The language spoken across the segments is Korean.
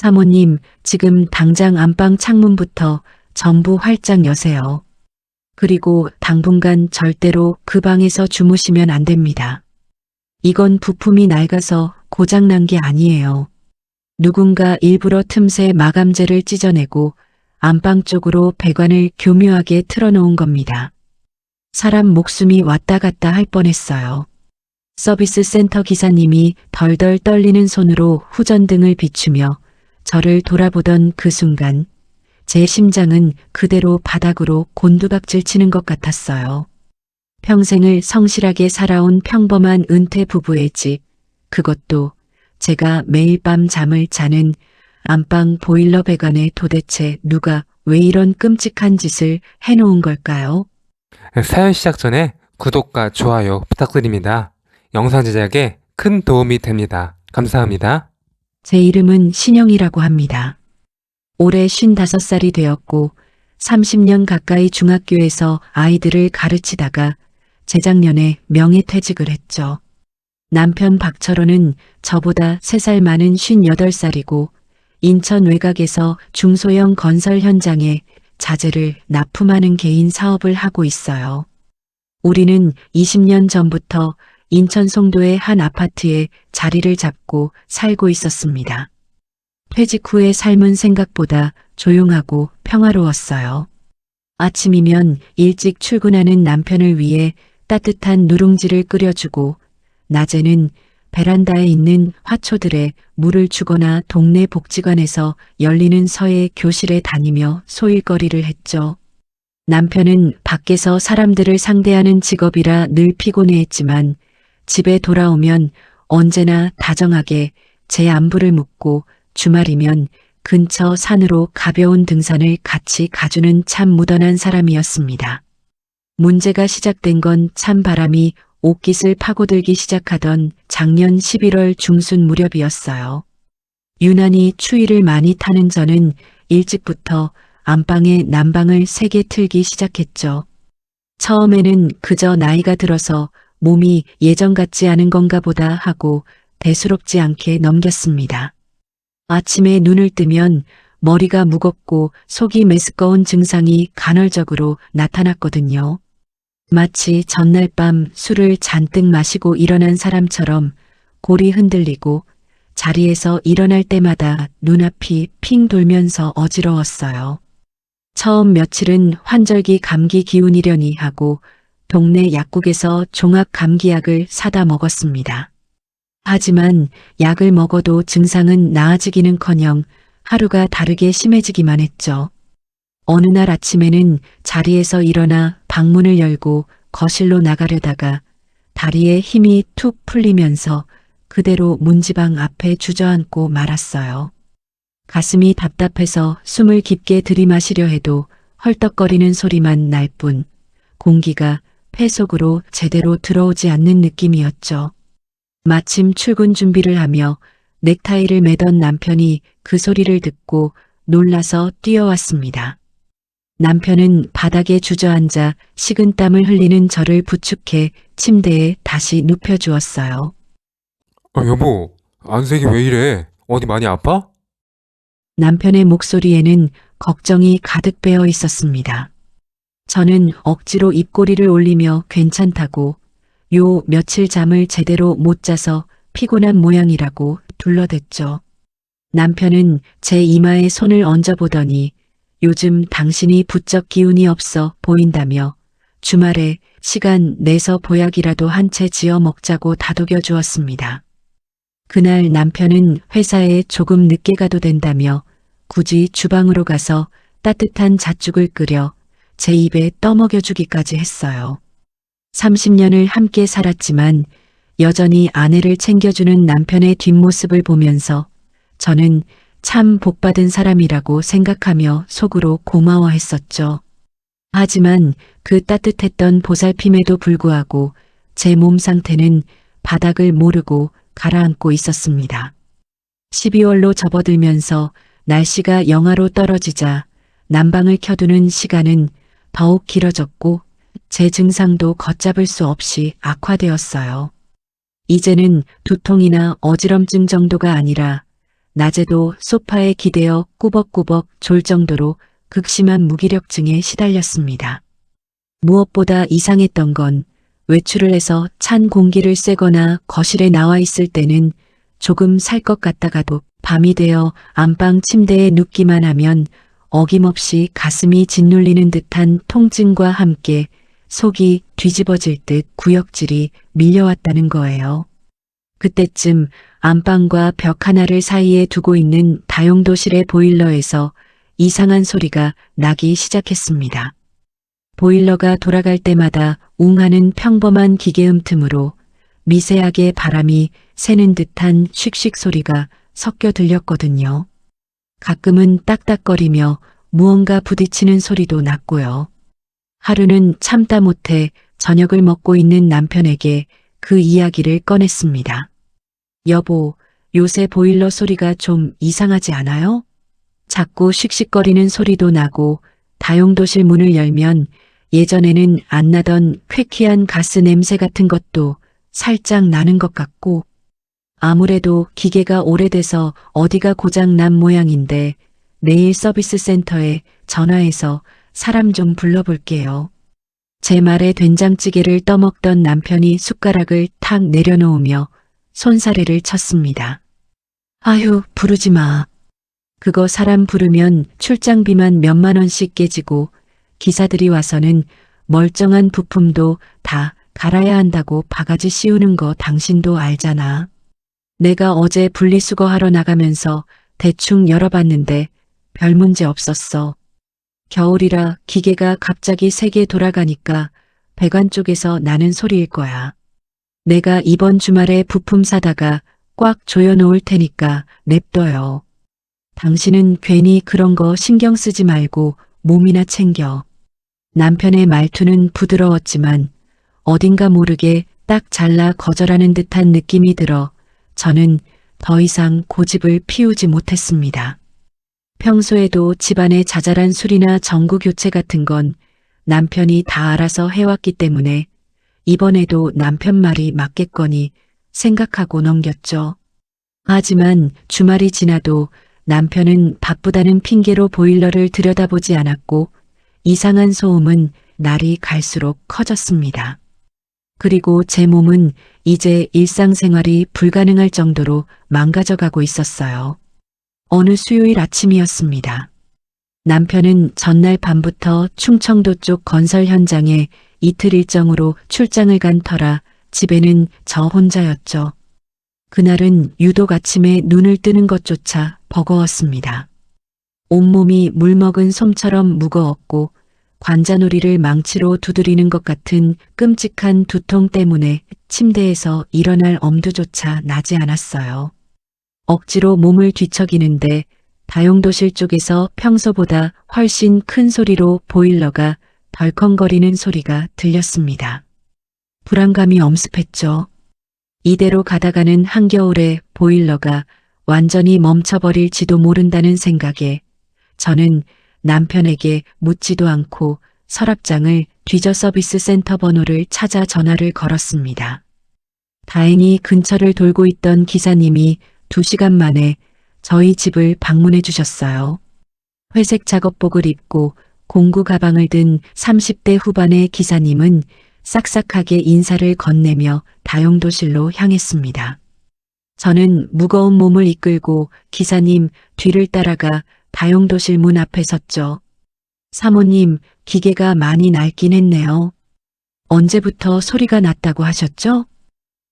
사모님, 지금 당장 안방 창문부터 전부 활짝 여세요. 그리고 당분간 절대로 그 방에서 주무시면 안 됩니다. 이건 부품이 낡아서 고장난 게 아니에요. 누군가 일부러 틈새 마감재를 찢어내고 안방 쪽으로 배관을 교묘하게 틀어놓은 겁니다. 사람 목숨이 왔다 갔다 할 뻔했어요. 서비스 센터 기사님이 덜덜 떨리는 손으로 후전등을 비추며 저를 돌아보던 그 순간 제 심장은 그대로 바닥으로 곤두박질 치는 것 같았어요. 평생을 성실하게 살아온 평범한 은퇴 부부의 집, 그것도 제가 매일 밤 잠을 자는 안방 보일러 배관에 도대체 누가 왜 이런 끔찍한 짓을 해놓은 걸까요? 사연 시작 전에 구독과 좋아요 부탁드립니다. 영상 제작에 큰 도움이 됩니다. 감사합니다. 제 이름은 신영이라고 합니다. 올해 55살이 되었고 30년 가까이 중학교에서 아이들을 가르치다가 재작년에 명예퇴직을 했죠. 남편 박철호는 저보다 3살 많은 58살이고 인천 외곽에서 중소형 건설 현장에 자재를 납품하는 개인 사업을 하고 있어요. 우리는 20년 전부터 인천 송도의 한 아파트에 자리를 잡고 살고 있었습니다. 퇴직 후의 삶은 생각보다 조용하고 평화로웠어요. 아침이면 일찍 출근하는 남편을 위해 따뜻한 누룽지를 끓여주고 낮에는 베란다에 있는 화초들에 물을 주거나 동네 복지관에서 열리는 서예 교실에 다니며 소일거리를 했죠. 남편은 밖에서 사람들을 상대하는 직업이라 늘 피곤해했지만 집에 돌아오면 언제나 다정하게 제 안부를 묻고 주말이면 근처 산으로 가벼운 등산을 같이 가주는 참 무던한 사람이었습니다. 문제가 시작된 건 찬바람이 옷깃을 파고들기 시작하던 작년 11월 중순 무렵이었어요. 유난히 추위를 많이 타는 저는 일찍부터 안방에 난방을 3개 틀기 시작했죠. 처음에는 그저 나이가 들어서 몸이 예전 같지 않은 건가 보다 하고 대수롭지 않게 넘겼습니다. 아침에 눈을 뜨면 머리가 무겁고 속이 메스꺼운 증상이 간헐적으로 나타났거든요. 마치 전날 밤 술을 잔뜩 마시고 일어난 사람처럼 골이 흔들리고 자리에서 일어날 때마다 눈앞이 핑 돌면서 어지러웠어요. 처음 며칠은 환절기 감기 기운이려니 하고 동네 약국에서 종합 감기약을 사다 먹었습니다. 하지만 약을 먹어도 증상은 나아지기는커녕 하루가 다르게 심해지기만 했죠. 어느 날 아침에는 자리에서 일어나 방문을 열고 거실로 나가려다가 다리에 힘이 툭 풀리면서 그대로 문지방 앞에 주저앉고 말았어요. 가슴이 답답해서 숨을 깊게 들이마시려 해도 헐떡거리는 소리만 날 뿐 공기가 폐 속으로 제대로 들어오지 않는 느낌이었죠. 마침 출근 준비를 하며 넥타이를 매던 남편이 그 소리를 듣고 놀라서 뛰어왔습니다. 남편은 바닥에 주저앉아 식은땀을 흘리는 저를 부축해 침대에 다시 눕혀주었어요. 여보, 안색이 왜 이래? 어디 많이 아파? 남편의 목소리에는 걱정이 가득 배어 있었습니다. 저는 억지로 입꼬리를 올리며 괜찮다고 요 며칠 잠을 제대로 못 자서 피곤한 모양이라고 둘러댔죠. 남편은 제 이마에 손을 얹어보더니 요즘 당신이 부쩍 기운이 없어 보인다며 주말에 시간 내서 보약이라도 한 채 지어 먹자고 다독여 주었습니다. 그날 남편은 회사에 조금 늦게 가도 된다며 굳이 주방으로 가서 따뜻한 잣죽을 끓여 제 입에 떠먹여 주기까지 했어요. 30년을 함께 살았지만 여전히 아내를 챙겨주는 남편의 뒷모습을 보면서 저는 참 복받은 사람이라고 생각하며 속으로 고마워했었죠. 하지만 그 따뜻했던 보살핌에도 불구하고 제 몸 상태는 바닥을 모르고 가라앉고 있었습니다. 12월로 접어들면서 날씨가 영하로 떨어지자 난방을 켜두는 시간은 더욱 길어졌고 제 증상도 걷잡을 수 없이 악화되었어요. 이제는 두통이나 어지럼증 정도가 아니라 낮에도 소파에 기대어 꾸벅꾸벅 졸 정도로 극심한 무기력증에 시달렸습니다. 무엇보다 이상했던 건 외출을 해서 찬 공기를 쐬거나 거실에 나와 있을 때는 조금 살 것 같다가도 밤이 되어 안방 침대에 눕기만 하면 어김없이 가슴이 짓눌리는 듯한 통증과 함께 속이 뒤집어질 듯 구역질이 밀려왔다는 거예요. 그때쯤 안방과 벽 하나를 사이에 두고 있는 다용도실의 보일러에서 이상한 소리가 나기 시작했습니다. 보일러가 돌아갈 때마다 웅하는 평범한 기계음 틈으로 미세하게 바람이 새는 듯한 슉슉 소리가 섞여 들렸거든요. 가끔은 딱딱거리며 무언가 부딪히는 소리도 났고요. 하루는 참다 못해 저녁을 먹고 있는 남편에게 그 이야기를 꺼냈습니다. 여보, 요새 보일러 소리가 좀 이상하지 않아요? 자꾸 슉슉거리는 소리도 나고 다용도실 문을 열면 예전에는 안 나던 쾌쾌한 가스 냄새 같은 것도 살짝 나는 것 같고 아무래도 기계가 오래돼서 어디가 고장 난 모양인데 내일 서비스 센터에 전화해서 사람 좀 불러볼게요. 제 말에 된장찌개를 떠먹던 남편이 숟가락을 탁 내려놓으며 손사래를 쳤습니다. 아휴, 부르지 마. 그거 사람 부르면 출장비만 몇만 원씩 깨지고 기사들이 와서는 멀쩡한 부품도 다 갈아야 한다고 바가지 씌우는 거 당신도 알잖아. 내가 어제 분리수거하러 나가면서 대충 열어봤는데 별 문제 없었어. 겨울이라 기계가 갑자기 세게 돌아가니까 배관 쪽에서 나는 소리일 거야. 내가 이번 주말에 부품 사다가 꽉 조여놓을 테니까 냅둬요. 당신은 괜히 그런 거 신경 쓰지 말고 몸이나 챙겨. 남편의 말투는 부드러웠지만 어딘가 모르게 딱 잘라 거절하는 듯한 느낌이 들어 저는 더 이상 고집을 피우지 못했습니다. 평소에도 집안의 자잘한 수리나 전구 교체 같은 건 남편이 다 알아서 해왔기 때문에 이번에도 남편 말이 맞겠거니 생각하고 넘겼죠. 하지만 주말이 지나도 남편은 바쁘다는 핑계로 보일러를 들여다보지 않았고 이상한 소음은 날이 갈수록 커졌습니다. 그리고 제 몸은 이제 일상생활이 불가능할 정도로 망가져가고 있었어요. 어느 수요일 아침이었습니다. 남편은 전날 밤부터 충청도 쪽 건설 현장에 이틀 일정으로 출장을 간 터라 집에는 저 혼자였죠. 그날은 유독 아침에 눈을 뜨는 것조차 버거웠습니다. 온몸이 물먹은 솜처럼 무거웠고 관자놀이를 망치로 두드리는 것 같은 끔찍한 두통 때문에 침대에서 일어날 엄두조차 나지 않았어요. 억지로 몸을 뒤척이는데 다용도실 쪽에서 평소보다 훨씬 큰 소리로 보일러가 덜컹거리는 소리가 들렸습니다. 불안감이 엄습했죠. 이대로 가다가는 한겨울에 보일러가 완전히 멈춰버릴지도 모른다는 생각에 저는 남편에게 묻지도 않고 서랍장을 뒤져 서비스 센터 번호를 찾아 전화를 걸었습니다. 다행히 근처를 돌고 있던 기사님이 2시간 만에 저희 집을 방문해 주셨어요. 회색 작업복을 입고 공구 가방을 든 30대 후반의 기사님은 싹싹하게 인사를 건네며 다용도실로 향했습니다. 저는 무거운 몸을 이끌고 기사님 뒤를 따라가 다용도실 문 앞에 섰죠. 사모님, 기계가 많이 낡긴 했네요. 언제부터 소리가 났다고 하셨죠?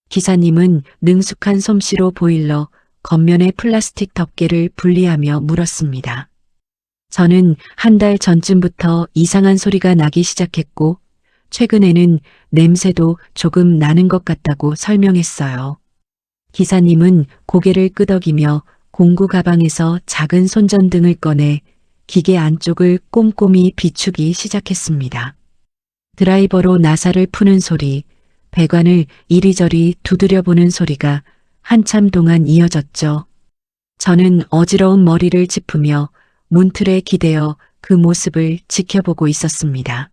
기사님은 능숙한 솜씨로 보일러 겉면의 플라스틱 덮개를 분리하며 물었습니다. 저는 한 달 전쯤부터 이상한 소리가 나기 시작했고 최근에는 냄새도 조금 나는 것 같다고 설명했어요. 기사님은 고개를 끄덕이며 공구 가방에서 작은 손전등을 꺼내 기계 안쪽을 꼼꼼히 비추기 시작했습니다. 드라이버로 나사를 푸는 소리, 배관을 이리저리 두드려보는 소리가 한참 동안 이어졌죠. 저는 어지러운 머리를 짚으며 문틀에 기대어 그 모습을 지켜보고 있었습니다.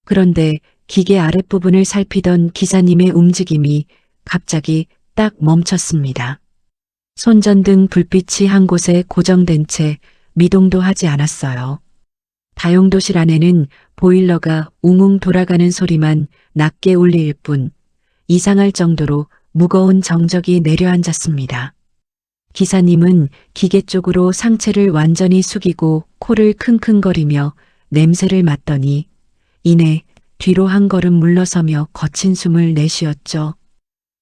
그런데 기계 아랫부분을 살피던 기사님의 움직임이 갑자기 딱 멈췄습니다. 손전등 불빛이 한 곳에 고정된 채 미동도 하지 않았어요. 다용도실 안에는 보일러가 웅웅 돌아가는 소리만 낮게 울릴 뿐 이상할 정도로 무거운 정적이 내려앉았습니다. 기사님은 기계 쪽으로 상체를 완전히 숙이고 코를 킁킁거리며 냄새를 맡더니 이내 뒤로 한 걸음 물러서며 거친 숨을 내쉬었죠.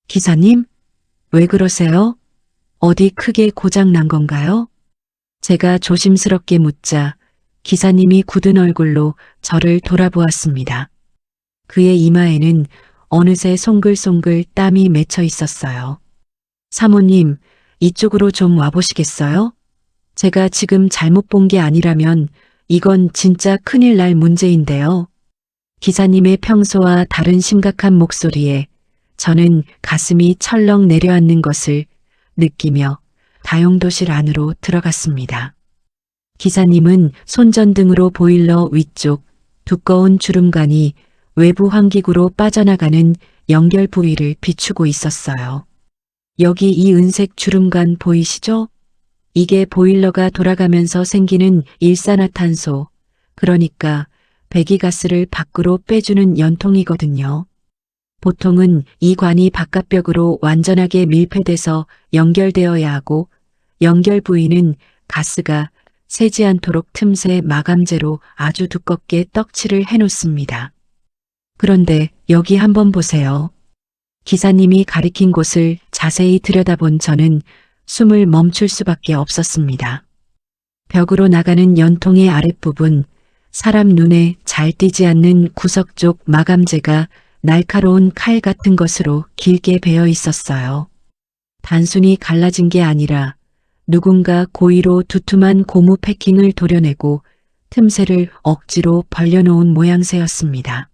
기사님, 왜 그러세요? 어디 크게 고장 난 건가요? 제가 조심스럽게 묻자 기사님이 굳은 얼굴로 저를 돌아보았습니다. 그의 이마에는 어느새 송글송글 땀이 맺혀 있었어요. 사모님, 이쪽으로 좀 와보시겠어요? 제가 지금 잘못 본 게 아니라면 이건 진짜 큰일 날 문제인데요. 기사님의 평소와 다른 심각한 목소리에 저는 가슴이 철렁 내려앉는 것을 느끼며 다용도실 안으로 들어갔습니다. 기사님은 손전등으로 보일러 위쪽 두꺼운 주름관이 외부 환기구로 빠져나가는 연결 부위를 비추고 있었어요. 여기 이 은색 주름관 보이시죠? 이게 보일러가 돌아가면서 생기는 일산화탄소, 그러니까 배기가스를 밖으로 빼주는 연통이거든요. 보통은 이 관이 바깥벽으로 완전하게 밀폐돼서 연결되어야 하고 연결 부위는 가스가 새지 않도록 틈새 마감재로 아주 두껍게 떡칠을 해놓습니다. 그런데 여기 한번 보세요. 기사님이 가리킨 곳을 자세히 들여다본 저는 숨을 멈출 수밖에 없었습니다. 벽으로 나가는 연통의 아랫부분, 사람 눈에 잘 띄지 않는 구석 쪽 마감재가 날카로운 칼 같은 것으로 길게 베어 있었어요. 단순히 갈라진 게 아니라 누군가 고의로 두툼한 고무 패킹을 도려내고 틈새를 억지로 벌려놓은 모양새였습니다.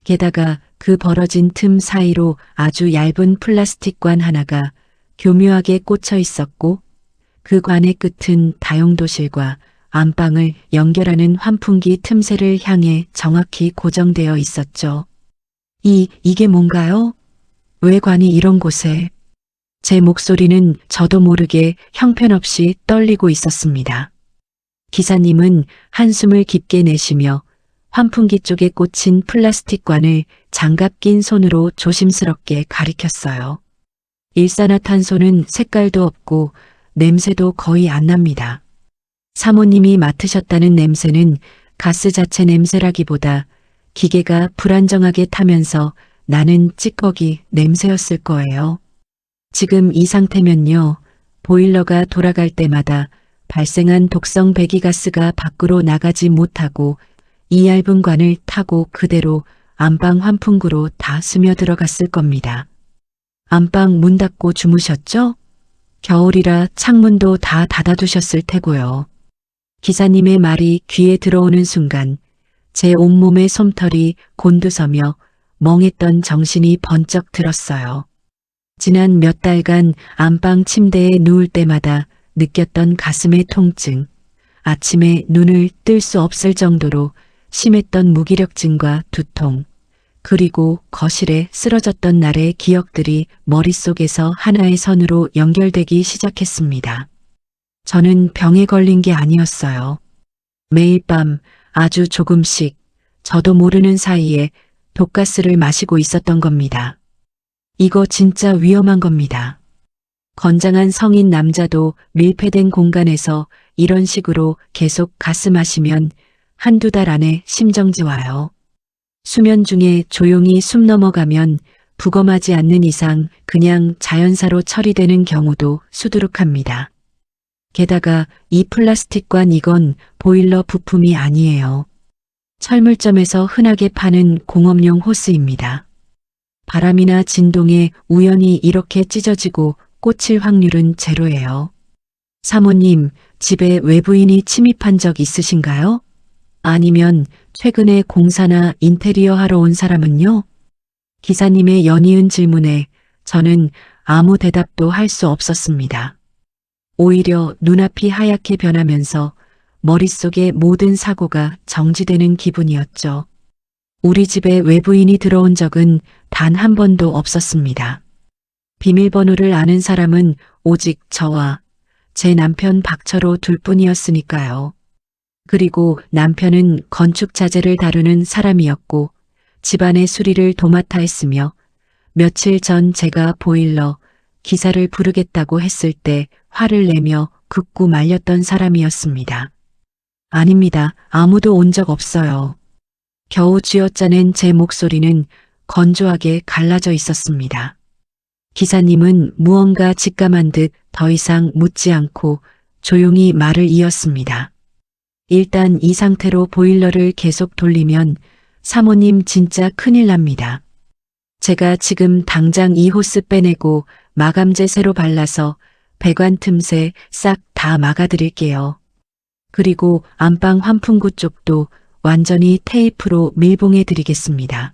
게다가 그 벌어진 틈 사이로 아주 얇은 플라스틱 관 하나가 교묘하게 꽂혀 있었고 그 관의 끝은 다용도실과 안방을 연결하는 환풍기 틈새를 향해 정확히 고정되어 있었죠. 이게 뭔가요? 왜 관이 이런 곳에? 제 목소리는 저도 모르게 형편없이 떨리고 있었습니다. 기사님은 한숨을 깊게 내쉬며 환풍기 쪽에 꽂힌 플라스틱 관을 장갑 낀 손으로 조심스럽게 가리켰어요. 일산화탄소는 색깔도 없고 냄새도 거의 안 납니다. 사모님이 맡으셨다는 냄새는 가스 자체 냄새라기보다 기계가 불안정하게 타면서 나는 찌꺼기 냄새였을 거예요. 지금 이 상태면요, 보일러가 돌아갈 때마다 발생한 독성 배기가스가 밖으로 나가지 못하고 이 얇은 관을 타고 그대로 안방 환풍구로 다 스며들어갔을 겁니다. 안방 문 닫고 주무셨죠? 겨울이라 창문도 다 닫아두셨을 테고요. 기사님의 말이 귀에 들어오는 순간 제 온몸의 솜털이 곤두서며 멍했던 정신이 번쩍 들었어요. 지난 몇 달간 안방 침대에 누울 때마다 느꼈던 가슴의 통증, 아침에 눈을 뜰 수 없을 정도로 심했던 무기력증과 두통, 그리고 거실에 쓰러졌던 날의 기억들이 머릿속에서 하나의 선으로 연결되기 시작했습니다. 저는 병에 걸린 게 아니었어요. 매일 밤 아주 조금씩 저도 모르는 사이에 독가스를 마시고 있었던 겁니다. 이거 진짜 위험한 겁니다. 건장한 성인 남자도 밀폐된 공간에서 이런 식으로 계속 가스 마시면 한두 달 안에 심정지 와요. 수면 중에 조용히 숨 넘어가면 부검하지 않는 이상 그냥 자연사로 처리되는 경우도 수두룩합니다. 게다가 이 플라스틱관 이건 보일러 부품이 아니에요. 철물점에서 흔하게 파는 공업용 호스입니다. 바람이나 진동에 우연히 이렇게 찢어지고 꽂힐 확률은 제로예요. 사모님, 집에 외부인이 침입한 적 있으신가요? 아니면 최근에 공사나 인테리어 하러 온 사람은요? 기사님의 연이은 질문에 저는 아무 대답도 할 수 없었습니다. 오히려 눈앞이 하얗게 변하면서 머릿속의 모든 사고가 정지되는 기분이었죠. 우리 집에 외부인이 들어온 적은 단 한 번도 없었습니다. 비밀번호를 아는 사람은 오직 저와 제 남편 박철호 둘뿐이었으니까요. 그리고 남편은 건축 자재를 다루는 사람이었고 집안의 수리를 도맡아 했으며 며칠 전 제가 보일러 기사를 부르겠다고 했을 때 화를 내며 극구 말렸던 사람이었습니다. 아닙니다. 아무도 온 적 없어요. 겨우 쥐어짜낸 제 목소리는 건조하게 갈라져 있었습니다. 기사님은 무언가 직감한 듯 더 이상 묻지 않고 조용히 말을 이었습니다. 일단 이 상태로 보일러를 계속 돌리면 사모님 진짜 큰일 납니다. 제가 지금 당장 이 호스 빼내고 마감제 새로 발라서 배관 틈새 싹 다 막아드릴게요. 그리고 안방 환풍구 쪽도 완전히 테이프로 밀봉해 드리겠습니다.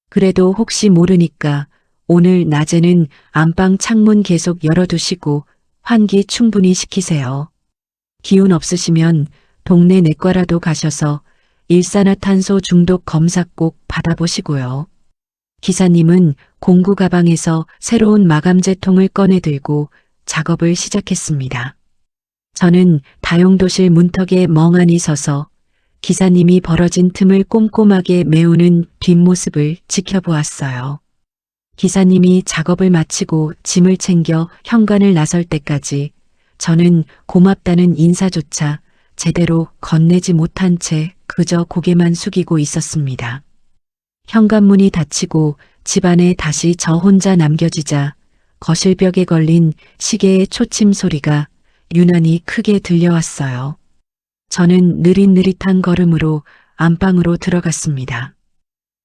그래도 혹시 모르니까 오늘 낮에는 안방 창문 계속 열어두시고 환기 충분히 시키세요. 기운 없으시면 동네 내과라도 가셔서 일산화탄소 중독 검사 꼭 받아보시고요. 기사님은 공구 가방에서 새로운 마감제 통을 꺼내 들고 작업을 시작했습니다. 저는 다용도실 문턱에 멍하니 서서 기사님이 벌어진 틈을 꼼꼼하게 메우는 뒷모습을 지켜보았어요. 기사님이 작업을 마치고 짐을 챙겨 현관을 나설 때까지 저는 고맙다는 인사조차 제대로 건네지 못한 채 그저 고개만 숙이고 있었습니다. 현관문이 닫히고 집안에 다시 저 혼자 남겨지자 거실벽에 걸린 시계의 초침 소리가 유난히 크게 들려왔어요. 저는 느릿느릿한 걸음으로 안방으로 들어갔습니다.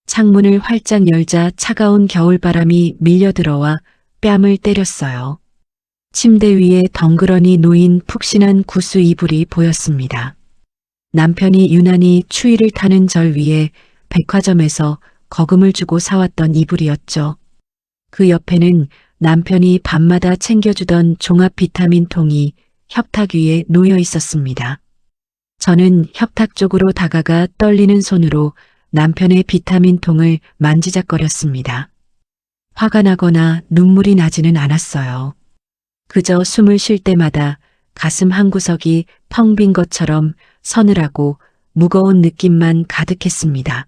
창문을 활짝 열자 차가운 겨울바람이 밀려들어와 뺨을 때렸어요. 침대 위에 덩그러니 놓인 푹신한 구스 이불이 보였습니다. 남편이 유난히 추위를 타는 절 위에 백화점에서 거금을 주고 사왔던 이불이었죠. 그 옆에는 남편이 밤마다 챙겨주던 종합 비타민 통이 협탁 위에 놓여 있었습니다. 저는 협탁 쪽으로 다가가 떨리는 손으로 남편의 비타민 통을 만지작거렸습니다. 화가 나거나 눈물이 나지는 않았어요. 그저 숨을 쉴 때마다 가슴 한구석이 텅 빈 것처럼 서늘하고 무거운 느낌만 가득했습니다.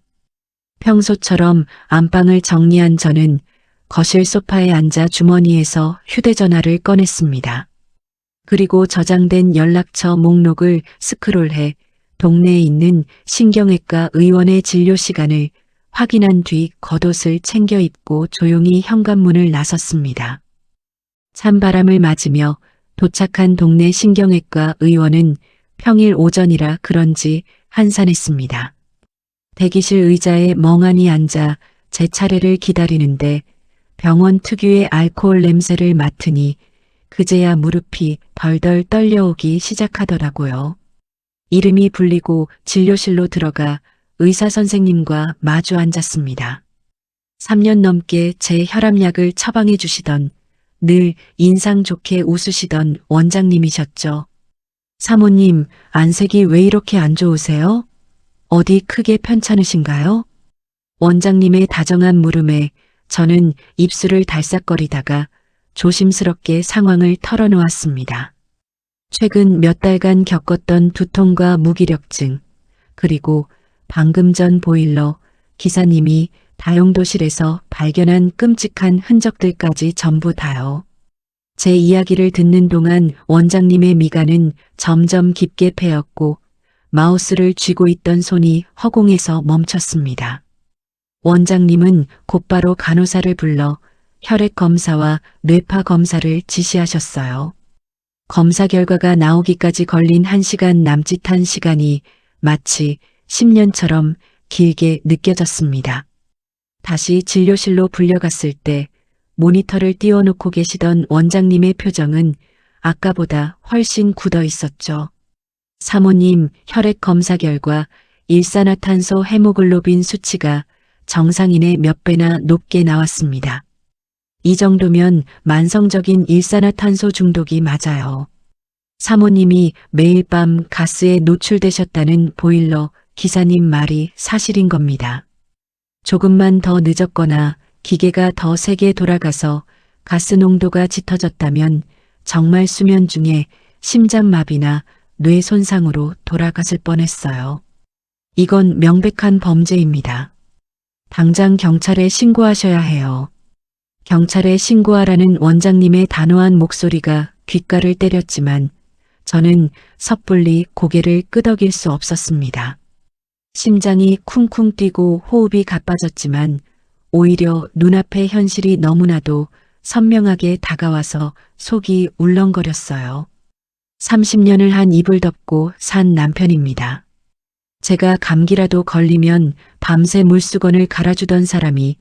평소처럼 안방을 정리한 저는 거실 소파에 앉아 주머니에서 휴대전화를 꺼냈습니다. 그리고 저장된 연락처 목록을 스크롤해 동네에 있는 신경외과 의원의 진료 시간을 확인한 뒤 겉옷을 챙겨 입고 조용히 현관문을 나섰습니다. 찬바람을 맞으며 도착한 동네 신경외과 의원은 평일 오전이라 그런지 한산했습니다. 대기실 의자에 멍하니 앉아 제 차례를 기다리는데 병원 특유의 알코올 냄새를 맡으니 그제야 무릎이 덜덜 떨려오기 시작하더라고요. 이름이 불리고 진료실로 들어가 의사 선생님과 마주 앉았습니다. 3년 넘게 제 혈압약을 처방해 주시던 늘 인상 좋게 웃으시던 원장님이셨죠. 사모님, 안색이 왜 이렇게 안 좋으세요? 어디 크게 편찮으신가요? 원장님의 다정한 물음에 저는 입술을 달싹거리다가 조심스럽게 상황을 털어놓았습니다. 최근 몇 달간 겪었던 두통과 무기력증, 그리고 방금 전 보일러 기사님이 다용도실에서 발견한 끔찍한 흔적들까지 전부 다요. 제 이야기를 듣는 동안 원장님의 미간은 점점 깊게 패였고 마우스를 쥐고 있던 손이 허공에서 멈췄습니다. 원장님은 곧바로 간호사를 불러 혈액 검사와 뇌파 검사를 지시하셨어요. 검사 결과가 나오기까지 걸린 1시간 남짓한 시간이 마치 10년처럼 길게 느껴졌습니다. 다시 진료실로 불려갔을 때 모니터를 띄워놓고 계시던 원장님의 표정은 아까보다 훨씬 굳어 있었죠. 사모님, 혈액 검사 결과 일산화탄소 헤모글로빈 수치가 정상인의 몇 배나 높게 나왔습니다. 이 정도면 만성적인 일산화탄소 중독이 맞아요. 사모님이 매일 밤 가스에 노출되셨다는 보일러 기사님 말이 사실인 겁니다. 조금만 더 늦었거나 기계가 더 세게 돌아가서 가스 농도가 짙어졌다면 정말 수면 중에 심장마비나 뇌 손상으로 돌아갔을 뻔했어요. 이건 명백한 범죄입니다. 당장 경찰에 신고하셔야 해요. 경찰에 신고하라는 원장님의 단호한 목소리가 귓가를 때렸지만 저는 섣불리 고개를 끄덕일 수 없었습니다. 심장이 쿵쿵 뛰고 호흡이 가빠졌지만 오히려 눈앞의 현실이 너무나도 선명하게 다가와서 속이 울렁거렸어요. 30년을 한 이불 덮고 산 남편입니다. 제가 감기라도 걸리면 밤새 물수건을 갈아주던 사람이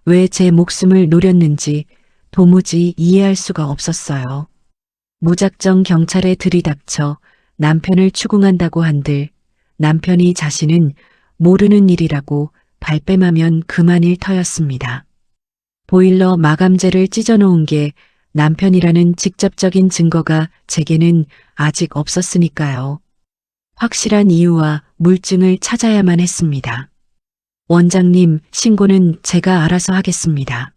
왜 제 목숨을 노렸는지 도무지 이해할 수가 없었어요. 무작정 경찰에 들이닥쳐 남편을 추궁한다고 한들 남편이 자신은 모르는 일이라고 발뺌하면 그만일 터였습니다. 보일러 마감재를 찢어놓은 게 남편이라는 직접적인 증거가 제게는 아직 없었으니까요. 확실한 이유와 물증을 찾아야만 했습니다. 원장님, 신고는 제가 알아서 하겠습니다.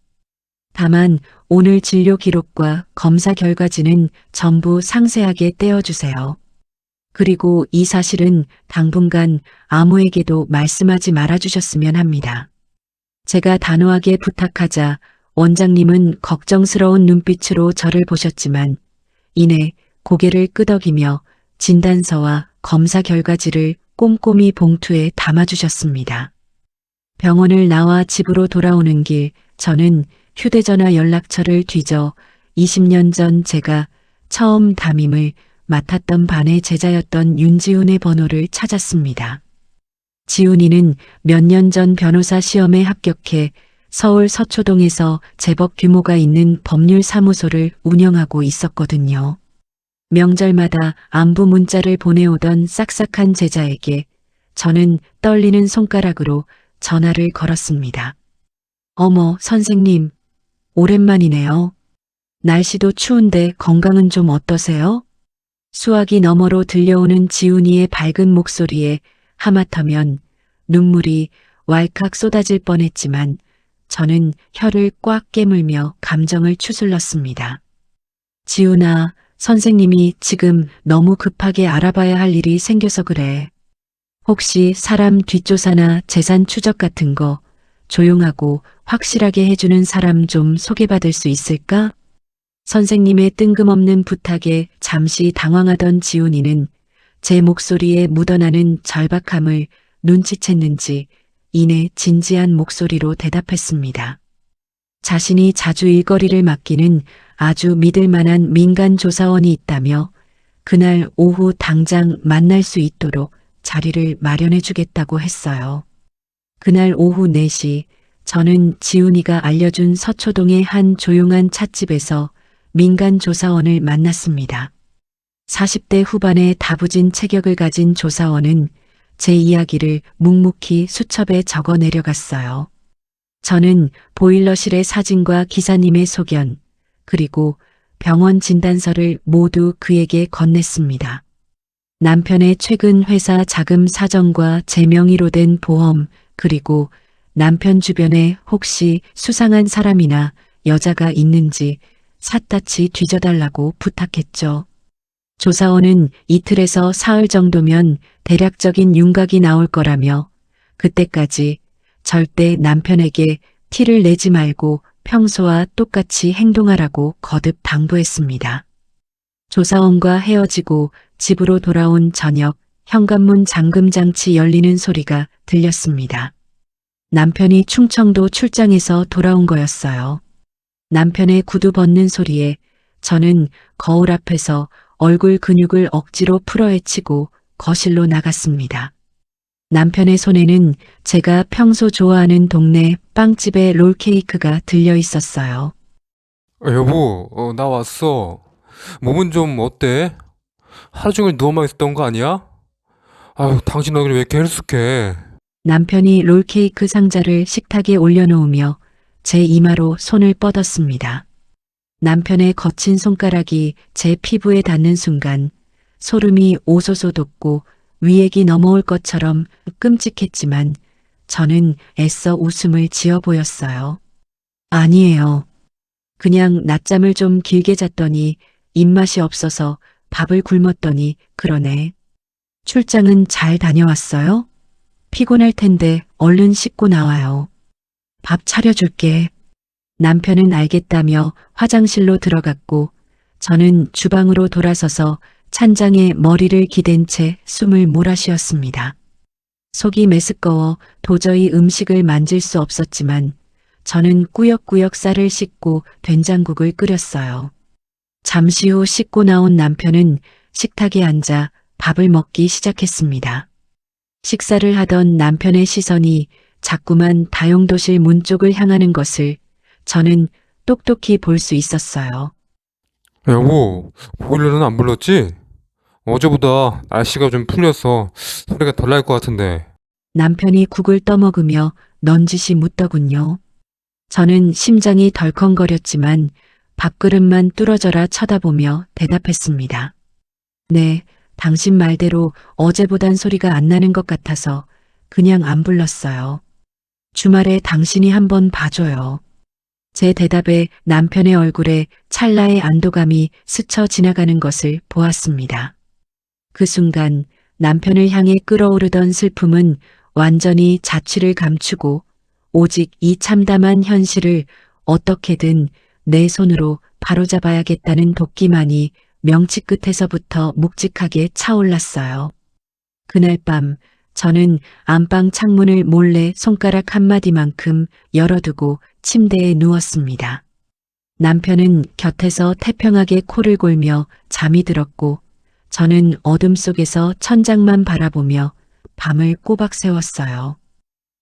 다만 오늘 진료 기록과 검사 결과지는 전부 상세하게 떼어주세요. 그리고 이 사실은 당분간 아무에게도 말씀하지 말아주셨으면 합니다. 제가 단호하게 부탁하자 원장님은 걱정스러운 눈빛으로 저를 보셨지만 이내 고개를 끄덕이며 진단서와 검사 결과지를 꼼꼼히 봉투에 담아주셨습니다. 병원을 나와 집으로 돌아오는 길 저는 휴대전화 연락처를 뒤져 20년 전 제가 처음 담임을 맡았던 반의 제자였던 윤지훈의 번호를 찾았습니다. 지훈이는 몇 년 전 변호사 시험에 합격해 서울 서초동에서 제법 규모가 있는 법률사무소를 운영하고 있었거든요. 명절마다 안부 문자를 보내오던 싹싹한 제자에게 저는 떨리는 손가락으로 전화를 걸었습니다. 어머, 선생님, 오랜만이네요. 날씨도 추운데 건강은 좀 어떠세요? 수화기 너머로 들려오는 지훈이의 밝은 목소리에 하마터면 눈물이 왈칵 쏟아질 뻔했지만 저는 혀를 꽉 깨물며 감정을 추슬렀습니다. 지훈아, 선생님이 지금 너무 급하게 알아봐야 할 일이 생겨서 그래. 혹시 사람 뒷조사나 재산 추적 같은 거 조용하고 확실하게 해주는 사람 좀 소개받을 수 있을까? 선생님의 뜬금없는 부탁에 잠시 당황하던 지훈이는 제 목소리에 묻어나는 절박함을 눈치챘는지 이내 진지한 목소리로 대답했습니다. 자신이 자주 일거리를 맡기는 아주 믿을 만한 민간 조사원이 있다며 그날 오후 당장 만날 수 있도록 자리를 마련해 주겠다고 했어요. 그날 오후 4시 저는 지훈이가 알려준 서초동의 한 조용한 찻집에서 민간 조사원을 만났습니다. 40대 후반의 다부진 체격을 가진 조사원은 제 이야기를 묵묵히 수첩에 적어 내려갔어요. 저는 보일러실의 사진과 기사님의 소견, 그리고 병원 진단서를 모두 그에게 건넸습니다. 남편의 최근 회사 자금 사정과 제 명의로 된 보험, 그리고 남편 주변에 혹시 수상한 사람이나 여자가 있는지 샅샅이 뒤져달라고 부탁했죠. 조사원은 이틀에서 사흘 정도면 대략적인 윤곽이 나올 거라며 그때까지 절대 남편에게 티를 내지 말고 평소와 똑같이 행동하라고 거듭 당부했습니다. 조사원과 헤어지고 집으로 돌아온 저녁 현관문 잠금장치 열리는 소리가 들렸습니다. 남편이 충청도 출장에서 돌아온 거였어요. 남편의 구두 벗는 소리에 저는 거울 앞에서 얼굴 근육을 억지로 풀어헤치고 거실로 나갔습니다. 남편의 손에는 제가 평소 좋아하는 동네 빵집의 롤케이크가 들려 있었어요. 여보, 나 왔어. 몸은 좀 어때? 하루 종일 누워만 있었던 거 아니야? 아유, 당신 얼굴이 왜 이렇게 헬쑥해? 남편이 롤케이크 상자를 식탁에 올려놓으며 제 이마로 손을 뻗었습니다. 남편의 거친 손가락이 제 피부에 닿는 순간 소름이 오소소 돋고 위액이 넘어올 것처럼 끔찍했지만 저는 애써 웃음을 지어 보였어요. 아니에요. 그냥 낮잠을 좀 길게 잤더니 입맛이 없어서 밥을 굶었더니 그러네. 출장은 잘 다녀왔어요? 피곤할 텐데 얼른 씻고 나와요. 밥 차려줄게. 남편은 알겠다며 화장실로 들어갔고 저는 주방으로 돌아서서 찬장에 머리를 기댄 채 숨을 몰아쉬었습니다. 속이 메스꺼워 도저히 음식을 만질 수 없었지만 저는 꾸역꾸역 쌀을 씻고 된장국을 끓였어요. 잠시 후 씻고 나온 남편은 식탁에 앉아 밥을 먹기 시작했습니다. 식사를 하던 남편의 시선이 자꾸만 다용도실 문 쪽을 향하는 것을 저는 똑똑히 볼 수 있었어요. 여보, 보일러는 안 불렀지? 어제보다 날씨가 좀 풀려서 소리가 덜 날 것 같은데. 남편이 국을 떠먹으며 넌지시 묻더군요. 저는 심장이 덜컹거렸지만 밥그릇만 뚫어져라 쳐다보며 대답했습니다. 네, 당신 말대로 어제보단 소리가 안 나는 것 같아서 그냥 안 불렀어요. 주말에 당신이 한번 봐줘요. 제 대답에 남편의 얼굴에 찰나의 안도감이 스쳐 지나가는 것을 보았습니다. 그 순간 남편을 향해 끓어오르던 슬픔은 완전히 자취를 감추고 오직 이 참담한 현실을 어떻게든 내 손으로 바로잡아야겠다는 도끼만이 명치 끝에서부터 묵직하게 차올랐어요. 그날 밤 저는 안방 창문을 몰래 손가락 한마디만큼 열어두고 침대에 누웠습니다. 남편은 곁에서 태평하게 코를 골며 잠이 들었고 저는 어둠 속에서 천장만 바라보며 밤을 꼬박 새웠어요.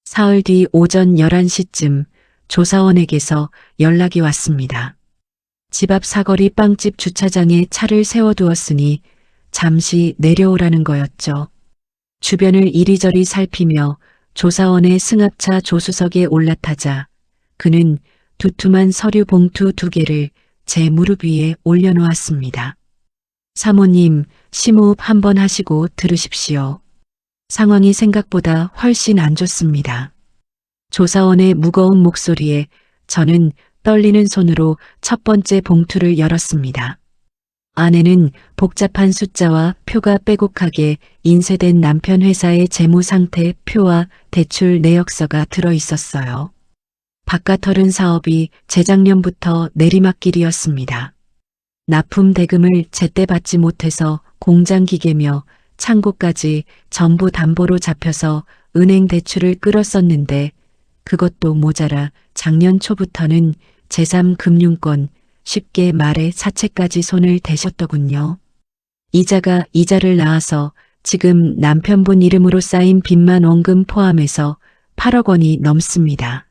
사흘 뒤 오전 11시쯤 조사원에게서 연락이 왔습니다. 집 앞 사거리 빵집 주차장에 차를 세워두었으니 잠시 내려오라는 거였죠. 주변을 이리저리 살피며 조사원의 승합차 조수석에 올라타자 그는 두툼한 서류 봉투 2개를 제 무릎 위에 올려놓았습니다. 사모님, 심호흡 한번 하시고 들으십시오. 상황이 생각보다 훨씬 안 좋습니다. 조사원의 무거운 목소리에 저는 떨리는 손으로 첫 번째 봉투를 열었습니다. 안에는 복잡한 숫자와 표가 빼곡하게 인쇄된 남편 회사의 재무 상태 표와 대출 내역서가 들어 있었어요. 바깥 털은 사업이 재작년부터 내리막길이었습니다. 납품 대금을 제때 받지 못해서 공장 기계며 창고까지 전부 담보로 잡혀서 은행 대출을 끌었었는데 그것도 모자라 작년 초부터는 제3금융권, 쉽게 말해 사채까지 손을 대셨더군요. 이자가 이자를 낳아서 지금 남편분 이름으로 쌓인 빚만 원금 포함해서 8억 원이 넘습니다.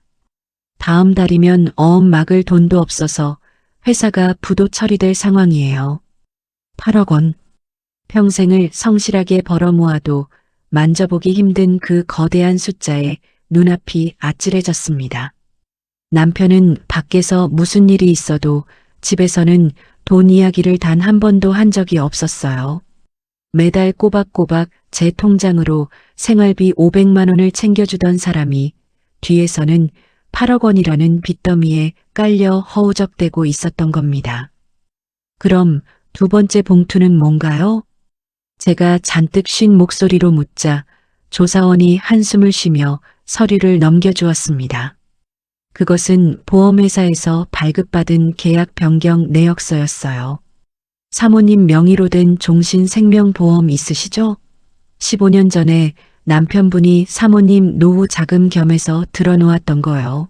다음 달이면 어음 막을 돈도 없어서 회사가 부도 처리될 상황이에요. 8억 원. 평생을 성실하게 벌어 모아도 만져보기 힘든 그 거대한 숫자에 눈앞이 아찔해졌습니다. 남편은 밖에서 무슨 일이 있어도 집에서는 돈 이야기를 단 한 번도 한 적이 없었어요. 매달 꼬박꼬박 제 통장으로 생활비 500만 원을 챙겨주던 사람이 뒤에서는 8억 원이라는 빚더미에 깔려 허우적대고 있었던 겁니다. 그럼 두 번째 봉투는 뭔가요? 제가 잔뜩 쉰 목소리로 묻자 조사원이 한숨을 쉬며 서류를 넘겨주었습니다. 그것은 보험회사에서 발급받은 계약 변경 내역서였어요. 사모님 명의로 된 종신생명보험 있으시죠? 15년 전에 남편분이 사모님 노후 자금 겸해서 들어놓았던 거요.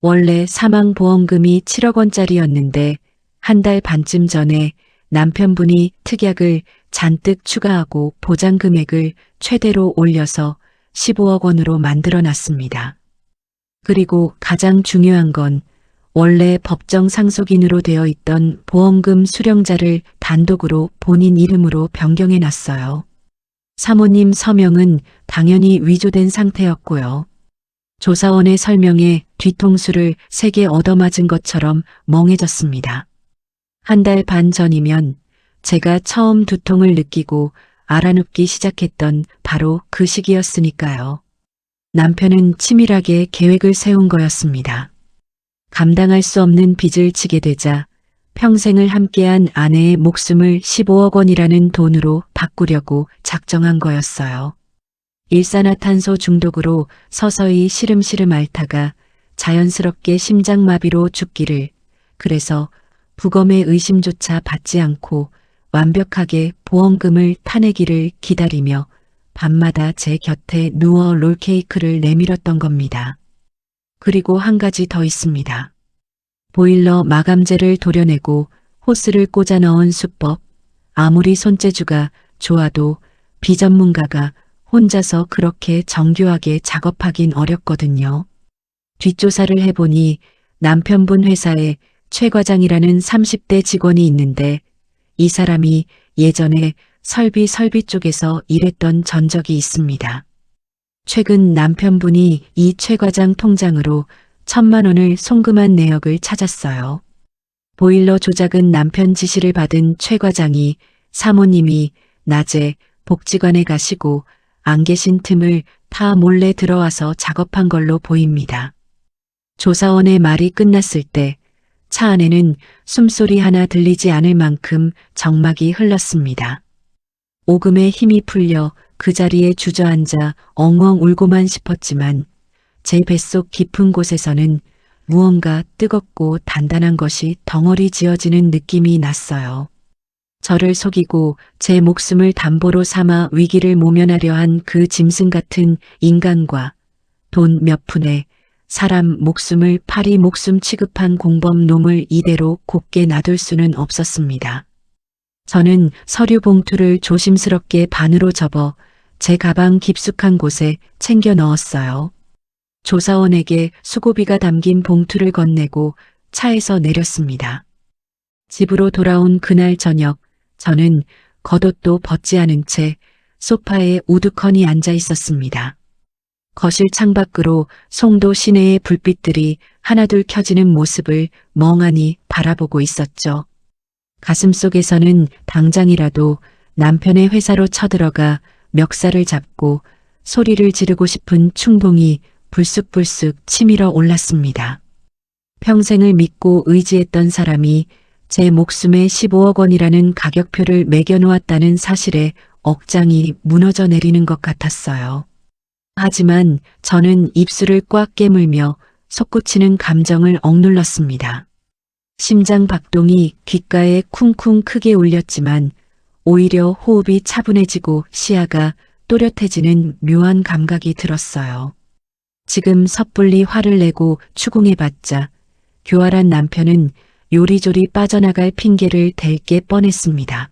원래 사망보험금이 7억 원짜리였는데 한 달 반쯤 전에 남편분이 특약을 잔뜩 추가하고 보장 금액을 최대로 올려서 15억 원으로 만들어 놨습니다. 그리고 가장 중요한 건 원래 법정 상속인으로 되어 있던 보험금 수령자를 단독으로 본인 이름으로 변경해 놨어요. 사모님 서명은 당연히 위조된 상태였고요. 조사원의 설명에 뒤통수를 세게 얻어맞은 것처럼 멍해졌습니다. 한 달 반 전이면 제가 처음 두통을 느끼고 알아눕기 시작했던 바로 그 시기였으니까요. 남편은 치밀하게 계획을 세운 거였습니다. 감당할 수 없는 빚을 지게 되자 평생을 함께한 아내의 목숨을 15억 원이라는 돈으로 바꾸려고 작정한 거였어요. 일산화탄소 중독으로 서서히 시름시름 앓다가 자연스럽게 심장마비로 죽기를, 그래서 부검의 의심조차 받지 않고 완벽하게 보험금을 타내기를 기다리며 밤마다 제 곁에 누워 롤케이크를 내밀었던 겁니다. 그리고 한 가지 더 있습니다. 보일러 마감재를 도려내고 호스를 꽂아 넣은 수법. 아무리 손재주가 좋아도 비전문가가 혼자서 그렇게 정교하게 작업하긴 어렵거든요. 뒷조사를 해보니 남편분 회사에 최 과장이라는 30대 직원이 있는데 이 사람이 예전에 설비 쪽에서 일했던 전적이 있습니다. 최근 남편분이 이 최 과장 통장으로 1,000만 원을 송금한 내역을 찾았어요. 보일러 조작은 남편 지시를 받은 최 과장이 사모님이 낮에 복지관에 가시고 안 계신 틈을 타 몰래 들어와서 작업한 걸로 보입니다. 조사원의 말이 끝났을 때 차 안에는 숨소리 하나 들리지 않을 만큼 정막이 흘렀습니다. 오금에 힘이 풀려 그 자리에 주저앉아 엉엉 울고만 싶었지만 제 뱃속 깊은 곳에서는 무언가 뜨겁고 단단한 것이 덩어리 지어지는 느낌이 났어요. 저를 속이고 제 목숨을 담보로 삼아 위기를 모면하려 한 그 짐승 같은 인간과 돈 몇 푼에 사람 목숨을 파리 목숨 취급한 공범 놈을 이대로 곱게 놔둘 수는 없었습니다. 저는 서류 봉투를 조심스럽게 반으로 접어 제 가방 깊숙한 곳에 챙겨 넣었어요. 조사원에게 수고비가 담긴 봉투를 건네고 차에서 내렸습니다. 집으로 돌아온 그날 저녁, 저는 겉옷도 벗지 않은 채 소파에 우두커니 앉아 있었습니다. 거실 창밖으로 송도 시내의 불빛들이 하나둘 켜지는 모습을 멍하니 바라보고 있었죠. 가슴속에서는 당장이라도 남편의 회사로 쳐들어가 멱살을 잡고 소리를 지르고 싶은 충동이 불쑥불쑥 치밀어 올랐습니다. 평생을 믿고 의지했던 사람이 제 목숨에 15억 원이라는 가격표를 매겨놓았다는 사실에 억장이 무너져 내리는 것 같았어요. 하지만 저는 입술을 꽉 깨물며 솟구치는 감정을 억눌렀습니다. 심장 박동이 귓가에 쿵쿵 크게 울렸지만 오히려 호흡이 차분해지고 시야가 또렷해지는 묘한 감각이 들었어요. 지금 섣불리 화를 내고 추궁해봤자 교활한 남편은 요리조리 빠져나갈 핑계를 댈 게 뻔했습니다.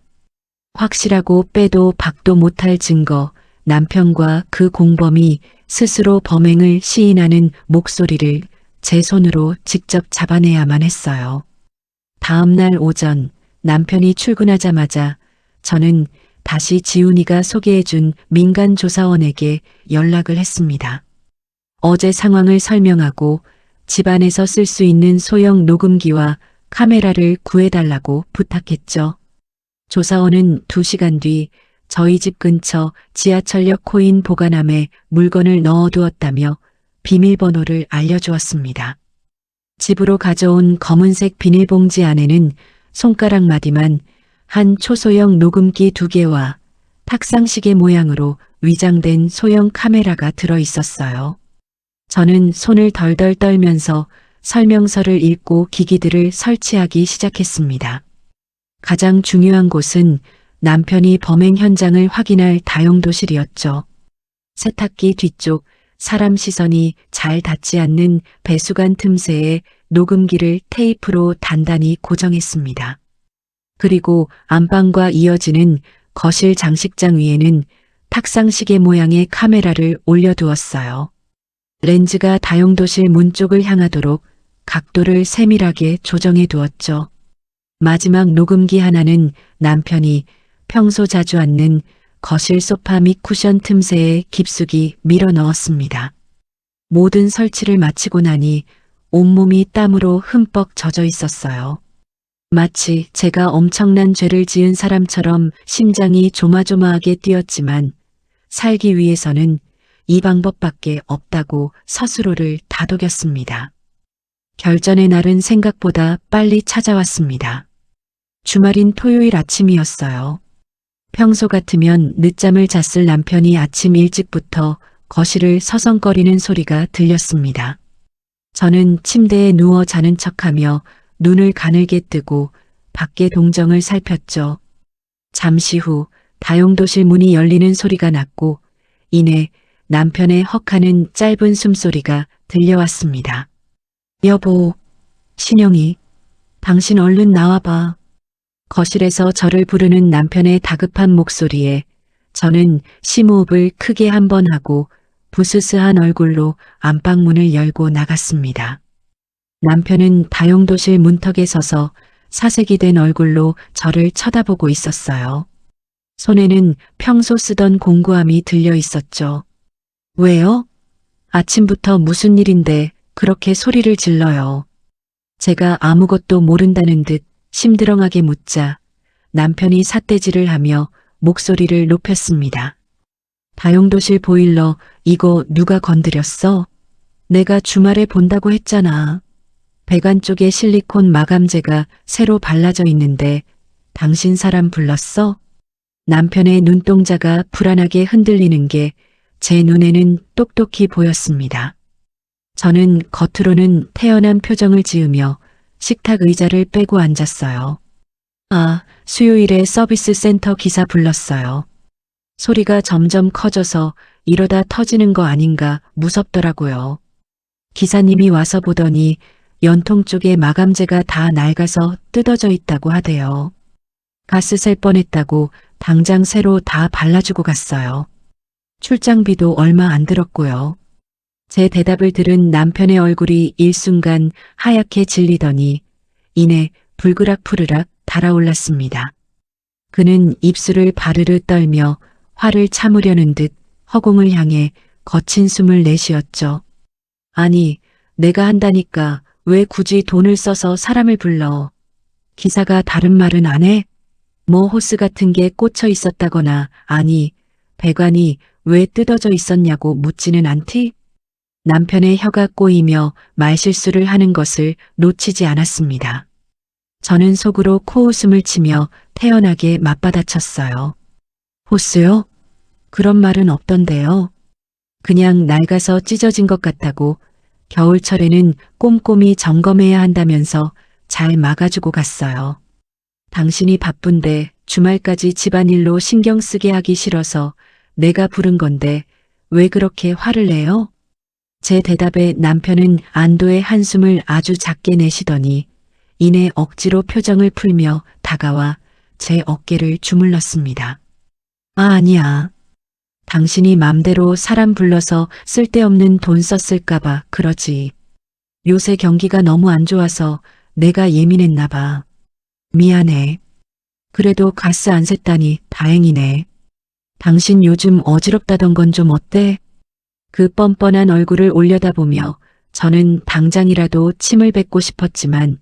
확실하고 빼도 박도 못할 증거, 남편과 그 공범이 스스로 범행을 시인하는 목소리를 제 손으로 직접 잡아내야만 했어요. 다음 날 오전 남편이 출근하자마자 저는 다시 지훈이가 소개해준 민간조사원에게 연락을 했습니다. 어제 상황을 설명하고 집안에서 쓸 수 있는 소형 녹음기와 카메라를 구해달라고 부탁했죠. 조사원은 2시간 뒤 저희 집 근처 지하철역 코인 보관함에 물건을 넣어두었다며 비밀번호를 알려주었습니다. 집으로 가져온 검은색 비닐봉지 안에는 손가락 마디만 한 초소형 녹음기 2개와 탁상시계 모양으로 위장된 소형 카메라가 들어 있었어요. 저는 손을 덜덜 떨면서 설명서를 읽고 기기들을 설치하기 시작했습니다. 가장 중요한 곳은 남편이 범행 현장을 확인할 다용도실이었죠. 세탁기 뒤쪽 사람 시선이 잘 닿지 않는 배수관 틈새에 녹음기를 테이프로 단단히 고정했습니다. 그리고 안방과 이어지는 거실 장식장 위에는 탁상시계 모양의 카메라를 올려두었어요. 렌즈가 다용도실 문 쪽을 향하도록 각도를 세밀하게 조정해 두었죠. 마지막 녹음기 하나는 남편이 평소 자주 앉는 거실 소파 및 쿠션 틈새에 깊숙이 밀어 넣었습니다. 모든 설치를 마치고 나니 온몸이 땀으로 흠뻑 젖어 있었어요. 마치 제가 엄청난 죄를 지은 사람처럼 심장이 조마조마하게 뛰었지만 살기 위해서는 이 방법밖에 없다고 스스로를 다독였습니다. 결전의 날은 생각보다 빨리 찾아왔습니다. 주말인 토요일 아침이었어요. 평소 같으면 늦잠을 잤을 남편이 아침 일찍부터 거실을 서성거리는 소리가 들렸습니다. 저는 침대에 누워 자는 척하며 눈을 가늘게 뜨고 밖의 동정을 살폈죠. 잠시 후 다용도실 문이 열리는 소리가 났고 이내 남편의 헉하는 짧은 숨소리가 들려왔습니다. 여보, 신영이, 당신 얼른 나와봐. 거실에서 저를 부르는 남편의 다급한 목소리에 저는 심호흡을 크게 한 번 하고 부스스한 얼굴로 안방문을 열고 나갔습니다. 남편은 다용도실 문턱에 서서 사색이 된 얼굴로 저를 쳐다보고 있었어요. 손에는 평소 쓰던 공구함이 들려 있었죠. 왜요? 아침부터 무슨 일인데 그렇게 소리를 질러요. 제가 아무것도 모른다는 듯 심드렁하게 묻자 남편이 삿대질을 하며 목소리를 높였습니다. 다용도실 보일러 이거 누가 건드렸어? 내가 주말에 본다고 했잖아. 배관 쪽에 실리콘 마감재가 새로 발라져 있는데 당신 사람 불렀어? 남편의 눈동자가 불안하게 흔들리는 게 제 눈에는 똑똑히 보였습니다. 저는 겉으로는 태연한 표정을 지으며 식탁 의자를 빼고 앉았어요. 아, 수요일에 서비스 센터 기사 불렀어요. 소리가 점점 커져서 이러다 터지는 거 아닌가 무섭더라고요. 기사님이 와서 보더니 연통 쪽에 마감재가 다 낡아서 뜯어져 있다고 하대요. 가스 셀 뻔했다고 당장 새로 다 발라주고 갔어요. 출장비도 얼마 안 들었고요. 제 대답을 들은 남편의 얼굴이 일순간 하얗게 질리더니 이내 불그락 푸르락 달아올랐습니다. 그는 입술을 바르르 떨며 화를 참으려는 듯 허공을 향해 거친 숨을 내쉬었죠. 아니, 내가 한다니까 왜 굳이 돈을 써서 사람을 불러? 기사가 다른 말은 안 해? 뭐 호스 같은 게 꽂혀 있었다거나 아니, 배관이 왜 뜯어져 있었냐고 묻지는 않지? 남편의 혀가 꼬이며 말실수를 하는 것을 놓치지 않았습니다. 저는 속으로 코웃음을 치며 태연하게 맞받아쳤어요. 호스요? 그런 말은 없던데요. 그냥 낡아서 찢어진 것 같다고 겨울철에는 꼼꼼히 점검해야 한다면서 잘 막아주고 갔어요. 당신이 바쁜데 주말까지 집안일로 신경 쓰게 하기 싫어서 내가 부른 건데 왜 그렇게 화를 내요? 제 대답에 남편은 안도의 한숨을 아주 작게 내쉬더니 이내 억지로 표정을 풀며 다가와 제 어깨를 주물렀습니다. 아, 아니야. 당신이 맘대로 사람 불러서 쓸데없는 돈 썼을까봐 그러지. 요새 경기가 너무 안 좋아서 내가 예민했나 봐. 미안해. 그래도 가스 안 샜다니 다행이네. 당신 요즘 어지럽다던 건 좀 어때? 그 뻔뻔한 얼굴을 올려다보며 저는 당장이라도 침을 뱉고 싶었지만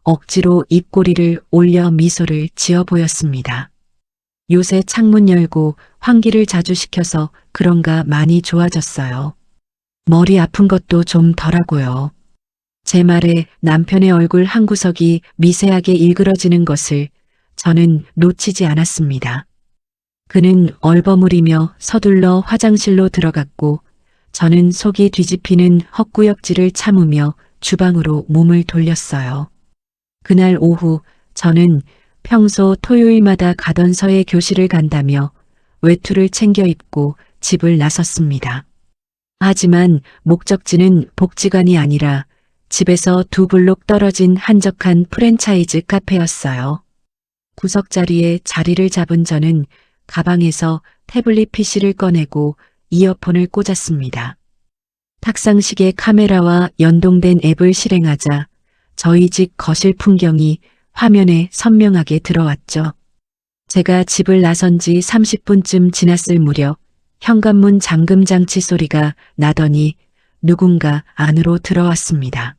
억지로 입꼬리를 올려 미소를 지어 보였습니다. 요새 창문 열고 환기를 자주 시켜서 그런가 많이 좋아졌어요. 머리 아픈 것도 좀 덜하고요. 제 말에 남편의 얼굴 한 구석이 미세하게 일그러지는 것을 저는 놓치지 않았습니다. 그는 얼버무리며 서둘러 화장실로 들어갔고 저는 속이 뒤집히는 헛구역질을 참으며 주방으로 몸을 돌렸어요. 그날 오후 저는 평소 토요일마다 가던 서의 교실을 간다며 외투를 챙겨 입고 집을 나섰습니다. 하지만 목적지는 복지관이 아니라 집에서 2블록 떨어진 한적한 프랜차이즈 카페였어요. 구석자리에 자리를 잡은 저는 가방에서 태블릿 PC를 꺼내고 이어폰을 꽂았습니다. 탁상식의 카메라와 연동된 앱을 실행하자 저희 집 거실 풍경이 화면에 선명하게 들어왔죠. 제가 집을 나선 지 30분쯤 지났을 무렵 현관문 잠금 장치 소리가 나더니 누군가 안으로 들어왔습니다.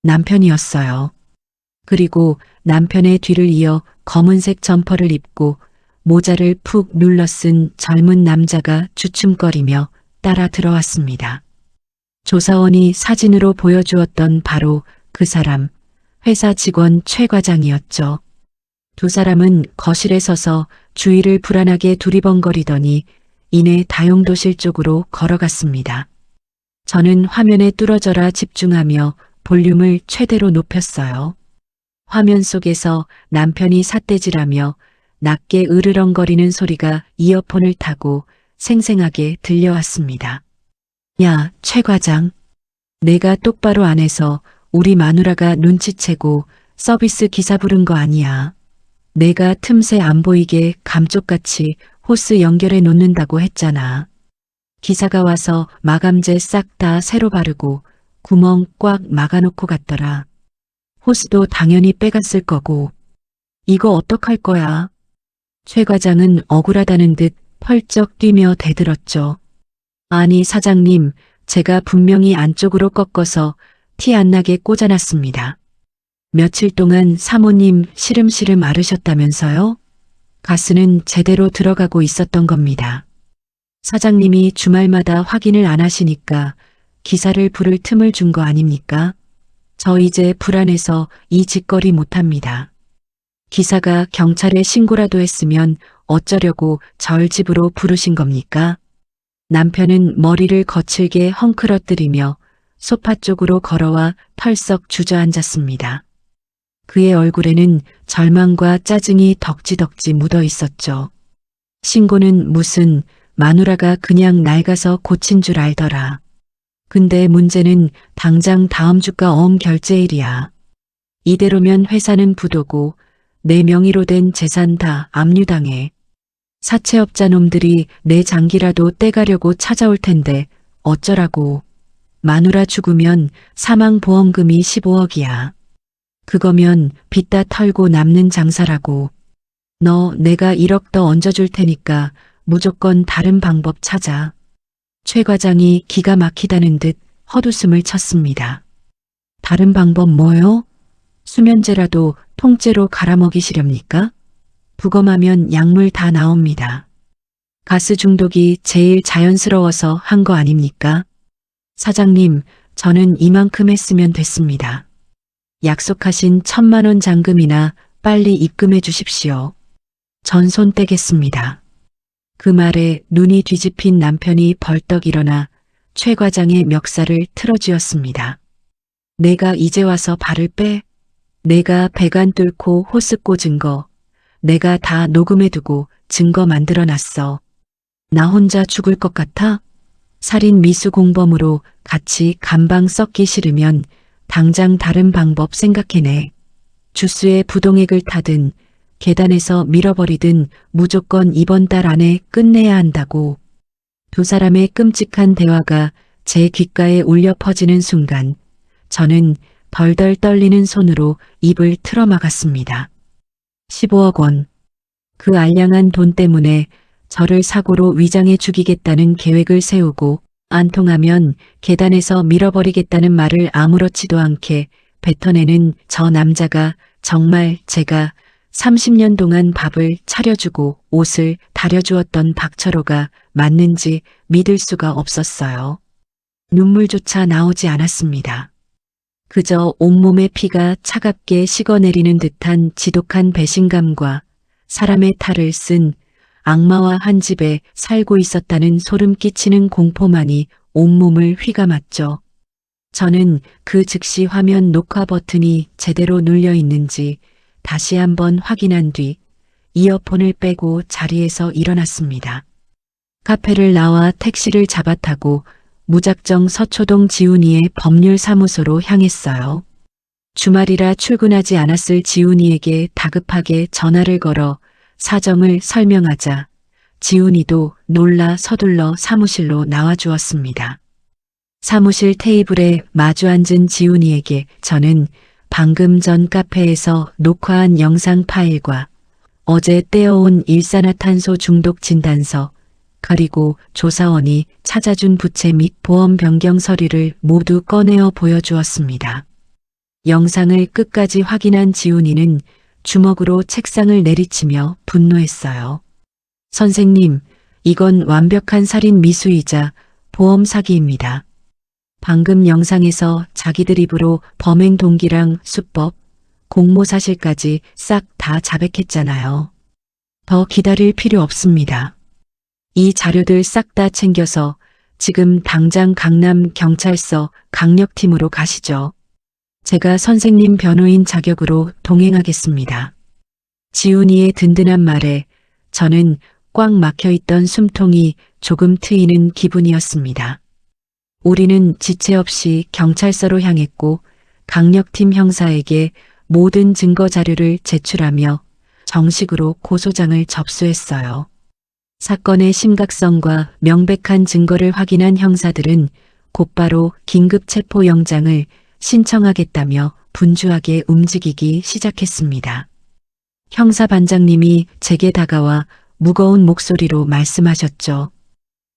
남편이었어요. 그리고 남편의 뒤를 이어 검은색 점퍼를 입고 모자를 푹 눌러 쓴 젊은 남자가 주춤거리며 따라 들어왔습니다. 조사원이 사진으로 보여주었던 바로 그 사람, 회사 직원 최 과장이었죠. 두 사람은 거실에 서서 주위를 불안하게 두리번거리더니 이내 다용도실 쪽으로 걸어갔습니다. 저는 화면에 뚫어져라 집중하며 볼륨을 최대로 높였어요. 화면 속에서 남편이 삿대질하며 낮게 으르렁거리는 소리가 이어폰을 타고 생생하게 들려왔습니다. 야, 최 과장. 내가 똑바로 안 해서 우리 마누라가 눈치채고 서비스 기사 부른 거 아니야. 내가 틈새 안 보이게 감쪽같이 호스 연결해 놓는다고 했잖아. 기사가 와서 마감재 싹 다 새로 바르고 구멍 꽉 막아놓고 갔더라. 호스도 당연히 빼갔을 거고. 이거 어떡할 거야? 최 과장은 억울하다는 듯 펄쩍 뛰며 대들었죠. 아니 사장님, 제가 분명히 안쪽으로 꺾어서 티 안 나게 꽂아놨습니다. 며칠 동안 사모님 시름시름 앓으셨다면서요? 가스는 제대로 들어가고 있었던 겁니다. 사장님이 주말마다 확인을 안 하시니까 기사를 부를 틈을 준 거 아닙니까? 저 이제 불안해서 이 짓거리 못합니다. 기사가 경찰에 신고라도 했으면 어쩌려고 절 집으로 부르신 겁니까? 남편은 머리를 거칠게 헝클어뜨리며 소파 쪽으로 걸어와 털썩 주저앉았습니다. 그의 얼굴에는 절망과 짜증이 덕지덕지 묻어 있었죠. 신고는 무슨, 마누라가 그냥 낡아서 고친 줄 알더라. 근데 문제는 당장 다음 주가 결제일이야. 이대로면 회사는 부도고 내 명의로 된 재산 다 압류당해. 사채업자 놈들이 내 장기라도 떼가려고 찾아올 텐데 어쩌라고. 마누라 죽으면 사망보험금이 15억이야. 그거면 빚 다 털고 남는 장사라고. 너 내가 1억 더 얹어줄 테니까 무조건 다른 방법 찾아. 최 과장이 기가 막히다는 듯 헛웃음을 쳤습니다. 다른 방법 뭐요? 수면제라도 통째로 갈아먹이시렵니까? 부검하면 약물 다 나옵니다. 가스 중독이 제일 자연스러워서 한 거 아닙니까? 사장님, 저는 이만큼 했으면 됐습니다. 약속하신 1,000만 원 잔금이나 빨리 입금해 주십시오. 전 손 떼겠습니다. 그 말에 눈이 뒤집힌 남편이 벌떡 일어나 최 과장의 멱살을 틀어쥐었습니다. 내가 이제 와서 발을 빼? 내가 배관 뚫고 호스 꽂은 거, 내가 다 녹음해두고 증거 만들어놨어. 나 혼자 죽을 것 같아? 살인 미수 공범으로 같이 감방 썩기 싫으면 당장 다른 방법 생각해내. 주스에 부동액을 타든 계단에서 밀어버리든 무조건 이번 달 안에 끝내야 한다고. 두 사람의 끔찍한 대화가 제 귓가에 울려 퍼지는 순간 저는 덜덜 떨리는 손으로 입을 틀어막았습니다. 15억 원. 그 알량한 돈 때문에 저를 사고로 위장해 죽이겠다는 계획을 세우고 안 통하면 계단에서 밀어버리겠다는 말을 아무렇지도 않게 뱉어내는 저 남자가 정말 제가 30년 동안 밥을 차려주고 옷을 다려주었던 박철호가 맞는지 믿을 수가 없었어요. 눈물조차 나오지 않았습니다. 그저 온몸의 피가 차갑게 식어내리는 듯한 지독한 배신감과 사람의 탈을 쓴 악마와 한 집에 살고 있었다는 소름 끼치는 공포만이 온몸을 휘감았죠. 저는 그 즉시 화면 녹화 버튼이 제대로 눌려 있는지 다시 한번 확인한 뒤 이어폰을 빼고 자리에서 일어났습니다. 카페를 나와 택시를 잡아타고 무작정 서초동 지훈이의 법률사무소로 향했어요. 주말이라 출근하지 않았을 지훈이에게 다급하게 전화를 걸어 사정을 설명하자 지훈이도 놀라 서둘러 사무실로 나와주었습니다. 사무실 테이블에 마주 앉은 지훈이에게 저는 방금 전 카페에서 녹화한 영상 파일과 어제 떼어온 일산화탄소 중독 진단서 그리고 조사원이 찾아준 부채 및 보험 변경 서류를 모두 꺼내어 보여주었습니다. 영상을 끝까지 확인한 지훈이는 주먹으로 책상을 내리치며 분노했어요. 선생님, 이건 완벽한 살인 미수이자 보험 사기입니다. 방금 영상에서 자기들 입으로 범행 동기랑 수법, 공모 사실까지 싹 다 자백했잖아요. 더 기다릴 필요 없습니다. 이 자료들 싹 다 챙겨서 지금 당장 강남 경찰서 강력팀으로 가시죠. 제가 선생님 변호인 자격으로 동행하겠습니다. 지훈이의 든든한 말에 저는 꽉 막혀있던 숨통이 조금 트이는 기분이었습니다. 우리는 지체 없이 경찰서로 향했고 강력팀 형사에게 모든 증거 자료를 제출하며 정식으로 고소장을 접수했어요. 사건의 심각성과 명백한 증거를 확인한 형사들은 곧바로 긴급 체포 영장을 신청하겠다며 분주하게 움직이기 시작했습니다. 형사반장님이 제게 다가와 무거운 목소리로 말씀하셨죠.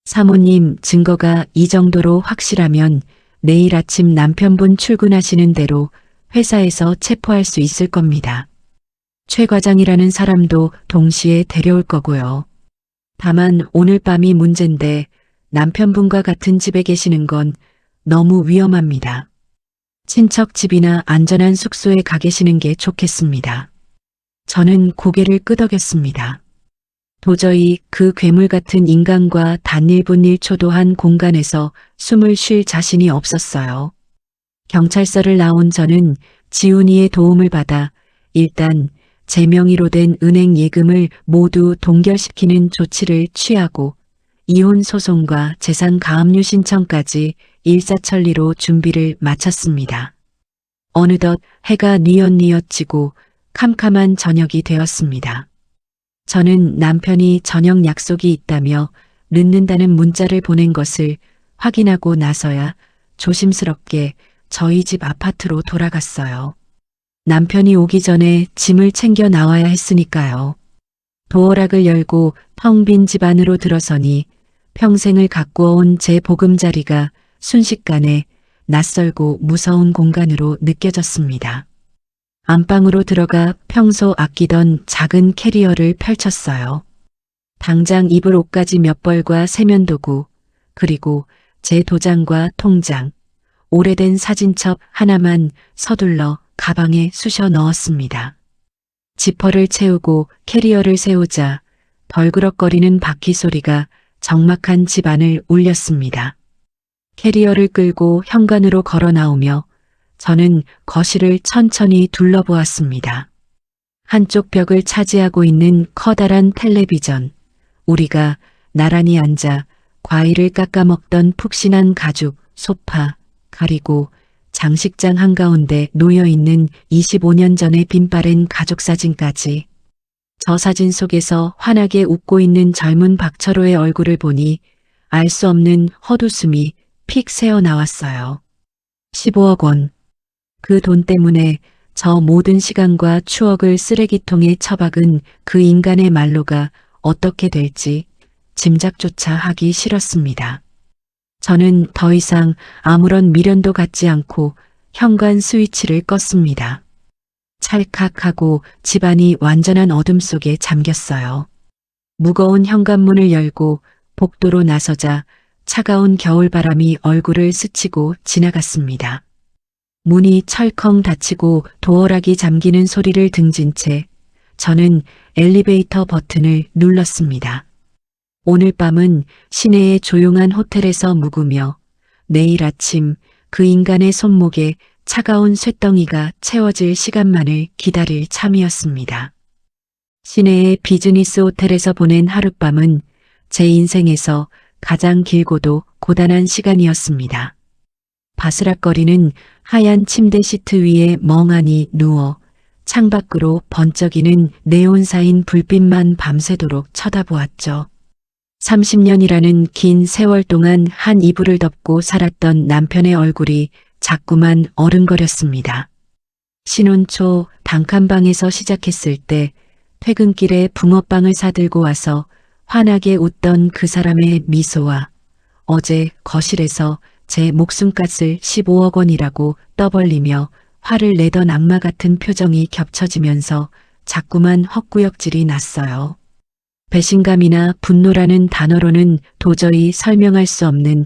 사모님, 증거가 이 정도로 확실하면 내일 아침 남편분 출근하시는 대로 회사에서 체포할 수 있을 겁니다. 최 과장이라는 사람도 동시에 데려올 거고요. 다만 오늘 밤이 문제인데 남편분과 같은 집에 계시는 건 너무 위험합니다. 친척 집이나 안전한 숙소에 가 계시는 게 좋겠습니다. 저는 고개를 끄덕였습니다. 도저히 그 괴물 같은 인간과 단 1분 1초도 한 공간에서 숨을 쉴 자신이 없었어요. 경찰서를 나온 저는 지훈이의 도움을 받아 일단 제 명의로 된 은행 예금을 모두 동결시키는 조치를 취하고 이혼 소송과 재산 가압류 신청까지 일사천리로 준비를 마쳤습니다. 어느덧 해가 뉘엿뉘엿 지고 캄캄한 저녁이 되었습니다. 저는 남편이 저녁 약속이 있다며 늦는다는 문자를 보낸 것을 확인하고 나서야 조심스럽게 저희 집 아파트로 돌아갔어요. 남편이 오기 전에 짐을 챙겨 나와야 했으니까요. 도어락을 열고 텅 빈 집 안으로 들어서니 평생을 가꾸어온 제 보금자리가 순식간에 낯설고 무서운 공간으로 느껴졌습니다. 안방으로 들어가 평소 아끼던 작은 캐리어를 펼쳤어요. 당장 입을 옷가지 몇 벌과 세면도구, 그리고 제 도장과 통장, 오래된 사진첩 하나만 서둘러 가방에 쑤셔 넣었습니다. 지퍼를 채우고 캐리어를 세우자 덜그럭거리는 바퀴 소리가 적막한 집 안을 울렸습니다. 캐리어를 끌고 현관으로 걸어 나오며 저는 거실을 천천히 둘러보았습니다. 한쪽 벽을 차지하고 있는 커다란 텔레비전, 우리가 나란히 앉아 과일을 깎아 먹던 푹신한 가죽, 소파, 그리고 장식장 한가운데 놓여있는 25년 전의 빈바랜 가족사진까지. 저 사진 속에서 환하게 웃고 있는 젊은 박철호의 얼굴을 보니 알 수 없는 헛웃음이 픽 새어나왔어요. 15억 원. 그 돈 때문에 저 모든 시간과 추억을 쓰레기통에 처박은 그 인간의 말로가 어떻게 될지 짐작조차 하기 싫었습니다. 저는 더 이상 아무런 미련도 갖지 않고 현관 스위치를 껐습니다. 찰칵하고 집안이 완전한 어둠 속에 잠겼어요. 무거운 현관문을 열고 복도로 나서자 차가운 겨울바람이 얼굴을 스치고 지나갔습니다. 문이 철컹 닫히고 도어락이 잠기는 소리를 등진 채 저는 엘리베이터 버튼을 눌렀습니다. 오늘 밤은 시내의 조용한 호텔에서 묵으며 내일 아침 그 인간의 손목에 차가운 쇳덩이가 채워질 시간만을 기다릴 참이었습니다. 시내의 비즈니스 호텔에서 보낸 하룻밤은 제 인생에서 가장 길고도 고단한 시간이었습니다. 바스락거리는 하얀 침대 시트 위에 멍하니 누워 창밖으로 번쩍이는 네온사인 불빛만 밤새도록 쳐다보았죠. 30년이라는 긴 세월 동안 한 이불을 덮고 살았던 남편의 얼굴이 자꾸만 어른거렸습니다. 신혼 초 단칸방에서 시작했을 때 퇴근길에 붕어빵을 사들고 와서 환하게 웃던 그 사람의 미소와 어제 거실에서 제 목숨값을 15억 원이라고 떠벌리며 화를 내던 악마 같은 표정이 겹쳐지면서 자꾸만 헛구역질이 났어요. 배신감이나 분노라는 단어로는 도저히 설명할 수 없는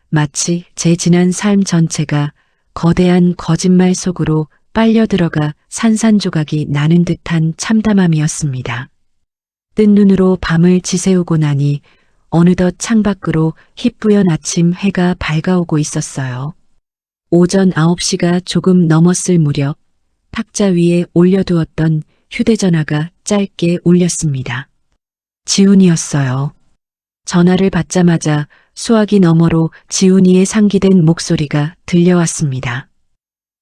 마치 제 지난 삶 전체가 거대한 거짓말 속으로 빨려 들어가 산산조각이 나는 듯한 참담함이었습니다. 뜬 눈으로 밤을 지새우고 나니 어느덧 창밖으로 희뿌연 아침 해가 밝아오고 있었어요. 오전 9시가 조금 넘었을 무렵 탁자 위에 올려두었던 휴대전화가 짧게 울렸습니다. 지훈이었어요. 전화를 받자마자 수화기 너머로 지훈이의 상기된 목소리가 들려왔습니다.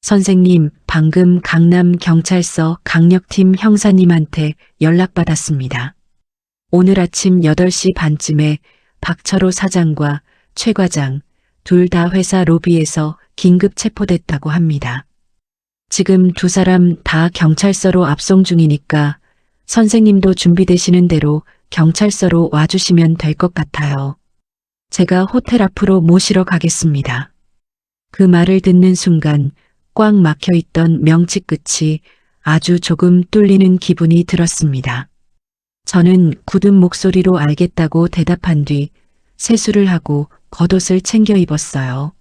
선생님, 방금 강남경찰서 강력팀 형사님한테 연락받았습니다. 오늘 아침 8시 반쯤에 박철호 사장과 최 과장 둘 다 회사 로비에서 긴급 체포됐다고 합니다. 지금 두 사람 다 경찰서로 압송 중이니까 선생님도 준비되시는 대로 경찰서로 와주시면 될 것 같아요. 제가 호텔 앞으로 모시러 가겠습니다. 그 말을 듣는 순간 꽉 막혀 있던 명치 끝이 아주 조금 뚫리는 기분이 들었습니다. 저는 굳은 목소리로 알겠다고 대답한 뒤 세수를 하고 겉옷을 챙겨 입었어요.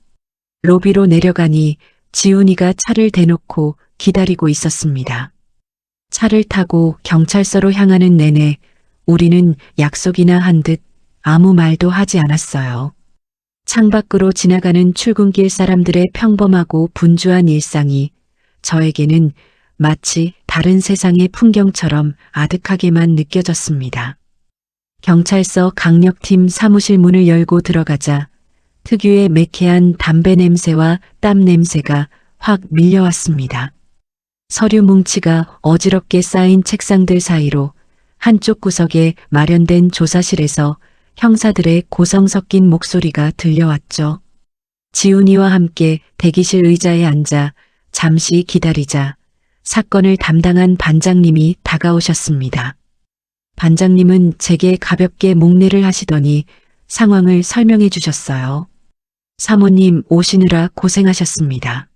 로비로 내려가니 지훈이가 차를 대놓고 기다리고 있었습니다. 차를 타고 경찰서로 향하는 내내 우리는 약속이나 한 듯 아무 말도 하지 않았어요. 창밖으로 지나가는 출근길 사람들의 평범하고 분주한 일상이 저에게는 마치 다른 세상의 풍경처럼 아득하게만 느껴졌습니다. 경찰서 강력팀 사무실 문을 열고 들어가자 특유의 매캐한 담배 냄새와 땀 냄새가 확 밀려왔습니다. 서류 뭉치가 어지럽게 쌓인 책상들 사이로 한쪽 구석에 마련된 조사실에서 형사들의 고성 섞인 목소리가 들려왔죠. 지훈이와 함께 대기실 의자에 앉아 잠시 기다리자 사건을 담당한 반장님이 다가오셨습니다. 반장님은 제게 가볍게 목례를 하시더니 상황을 설명해 주셨어요. 사모님 오시느라 고생하셨습니다.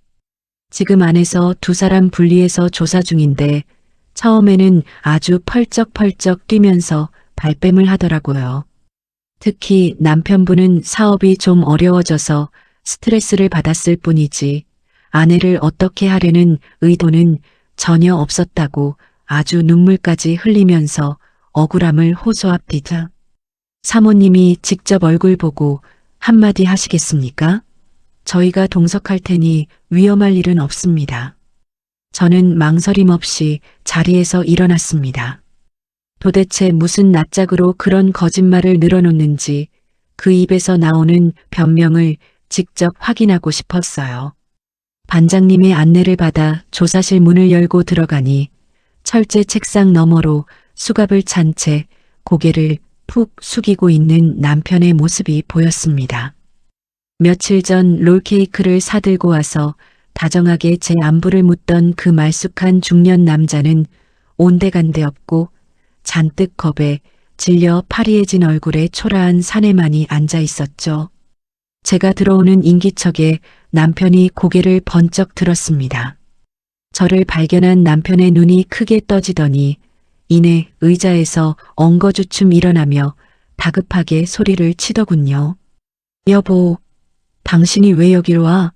지금 안에서 두 사람 분리해서 조사 중인데 처음에는 아주 펄쩍펄쩍 뛰면서 발뺌을 하더라고요. 특히 남편분은 사업이 좀 어려워져서 스트레스를 받았을 뿐이지 아내를 어떻게 하려는 의도는 전혀 없었다고 아주 눈물까지 흘리면서 억울함을 호소합디다. 사모님이 직접 얼굴 보고 한마디 하시겠습니까? 저희가 동석할 테니 위험할 일은 없습니다. 저는 망설임 없이 자리에서 일어났습니다. 도대체 무슨 낯짝으로 그런 거짓말을 늘어놓는지 그 입에서 나오는 변명을 직접 확인하고 싶었어요. 반장님의 안내를 받아 조사실 문을 열고 들어가니 철제 책상 너머로 수갑을 찬 채 고개를 푹 숙이고 있는 남편의 모습이 보였습니다. 며칠 전 롤케이크를 사들고 와서 다정하게 제 안부를 묻던 그 말쑥한 중년 남자는 온데간데 없고 잔뜩 겁에 질려 파리해진 얼굴에 초라한 사내만이 앉아 있었죠. 제가 들어오는 인기척에 남편이 고개를 번쩍 들었습니다. 저를 발견한 남편의 눈이 크게 떠지더니 이내 의자에서 엉거주춤 일어나며 다급하게 소리를 치더군요. 여보, 당신이 왜 여기로 와?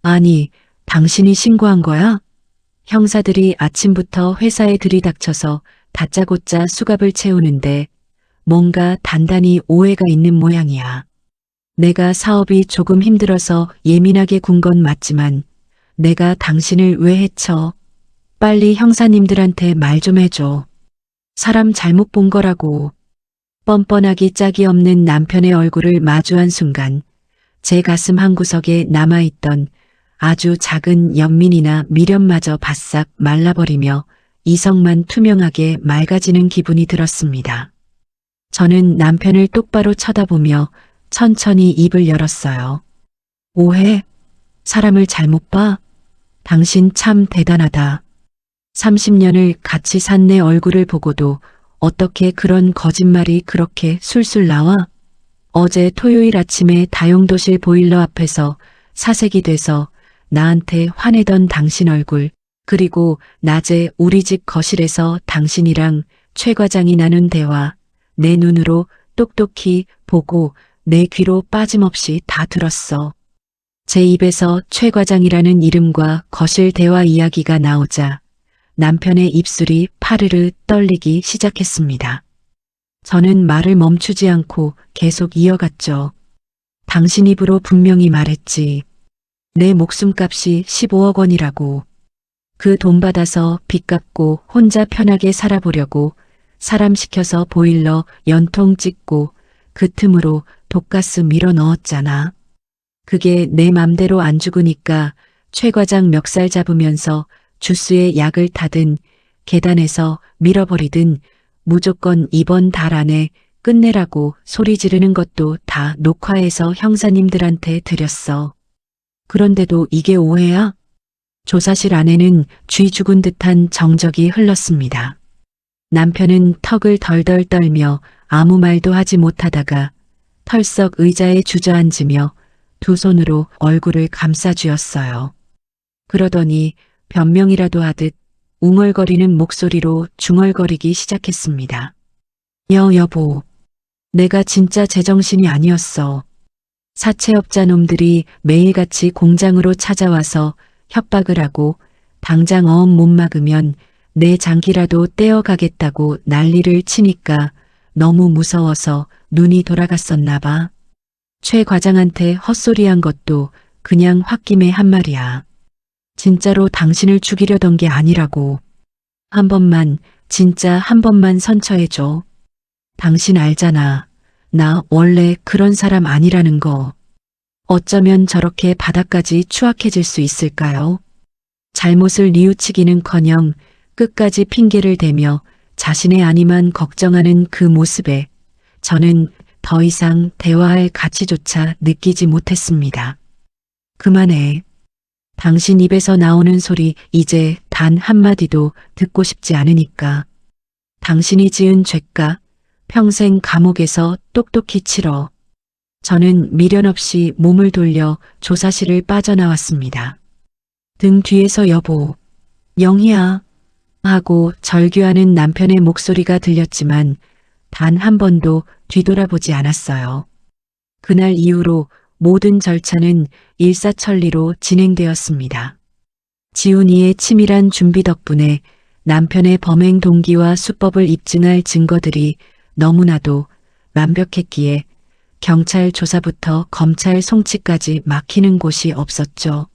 아니, 당신이 신고한 거야? 형사들이 아침부터 회사에 들이닥쳐서 다짜고짜 수갑을 채우는데 뭔가 단단히 오해가 있는 모양이야. 내가 사업이 조금 힘들어서 예민하게 군 건 맞지만 내가 당신을 왜 해쳐? 빨리 형사님들한테 말 좀 해줘. 사람 잘못 본 거라고. 뻔뻔하기 짝이 없는 남편의 얼굴을 마주한 순간 제 가슴 한구석에 남아있던 아주 작은 연민이나 미련마저 바싹 말라버리며 이성만 투명하게 맑아지는 기분이 들었습니다. 저는 남편을 똑바로 쳐다보며 천천히 입을 열었어요. 오해? 사람을 잘못 봐? 당신 참 대단하다. 30년을 같이 산 내 얼굴을 보고도 어떻게 그런 거짓말이 그렇게 술술 나와? 어제 토요일 아침에 다용도실 보일러 앞에서 사색이 돼서 나한테 화내던 당신 얼굴, 그리고 낮에 우리 집 거실에서 당신이랑 최 과장이 나눈 대화, 내 눈으로 똑똑히 보고 내 귀로 빠짐없이 다 들었어. 제 입에서 최 과장이라는 이름과 거실 대화 이야기가 나오자 남편의 입술이 파르르 떨리기 시작했습니다. 저는 말을 멈추지 않고 계속 이어갔죠. 당신 입으로 분명히 말했지. 내 목숨값이 15억 원이라고. 그 돈 받아서 빚 갚고 혼자 편하게 살아보려고 사람 시켜서 보일러 연통 찍고 그 틈으로 독가스 밀어 넣었잖아. 그게 내 맘대로 안 죽으니까 최 과장 멱살 잡으면서 주스에 약을 타든 계단에서 밀어버리든 무조건 이번 달 안에 끝내라고 소리 지르는 것도 다 녹화해서 형사님들한테 드렸어. 그런데도 이게 오해야? 조사실 안에는 쥐 죽은 듯한 정적이 흘렀습니다. 남편은 턱을 덜덜 떨며 아무 말도 하지 못하다가 털썩 의자에 주저앉으며 두 손으로 얼굴을 감싸쥐었어요. 그러더니 변명이라도 하듯 웅얼거리는 목소리로 중얼거리기 시작했습니다. 여보, 내가 진짜 제정신이 아니었어. 사채업자 놈들이 매일같이 공장으로 찾아와서 협박을 하고 당장 어업 못 막으면 내 장기라도 떼어가겠다고 난리를 치니까 너무 무서워서 눈이 돌아갔었나 봐. 최 과장한테 헛소리한 것도 그냥 홧김에 한 말이야. 진짜로 당신을 죽이려던 게 아니라고. 한 번만, 진짜 한 번만 선처해줘. 당신 알잖아. 나 원래 그런 사람 아니라는 거. 어쩌면 저렇게 바닥까지 추악해질 수 있을까요? 잘못을 뉘우치기는커녕 끝까지 핑계를 대며 자신의 안위만 걱정하는 그 모습에 저는 더 이상 대화할 가치조차 느끼지 못했습니다. 그만해. 당신 입에서 나오는 소리 이제 단 한마디도 듣고 싶지 않으니까. 당신이 지은 죄값 평생 감옥에서 똑똑히 치러. 저는 미련 없이 몸을 돌려 조사실을 빠져나왔습니다. 등 뒤에서 여보, 영희야 하고 절규하는 남편의 목소리가 들렸지만 단 한 번도 뒤돌아보지 않았어요. 그날 이후로 모든 절차는 일사천리로 진행되었습니다. 지훈이의 치밀한 준비 덕분에 남편의 범행 동기와 수법을 입증할 증거들이 너무나도 완벽했기에 경찰 조사부터 검찰 송치까지 막히는 곳이 없었죠.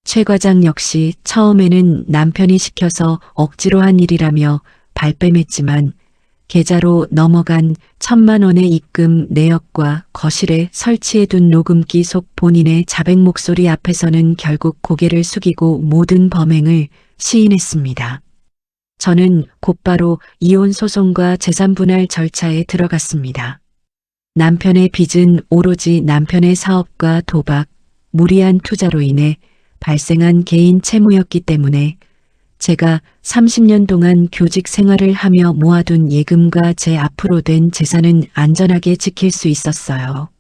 최 과장 역시 처음에는 남편이 시켜서 억지로 한 일이라며 발뺌했지만 계좌로 넘어간 1,000만 원의 입금 내역과 거실에 설치해둔 녹음기 속 본인의 자백 목소리 앞에서는 결국 고개를 숙이고 모든 범행을 시인했습니다. 저는 곧바로 이혼 소송과 재산 분할 절차에 들어갔습니다. 남편의 빚은 오로지 남편의 사업과 도박, 무리한 투자로 인해 발생한 개인 채무였기 때문에 제가 30년 동안 교직 생활을 하며 모아둔 예금과 제 앞으로 된 재산은 안전하게 지킬 수 있었어요.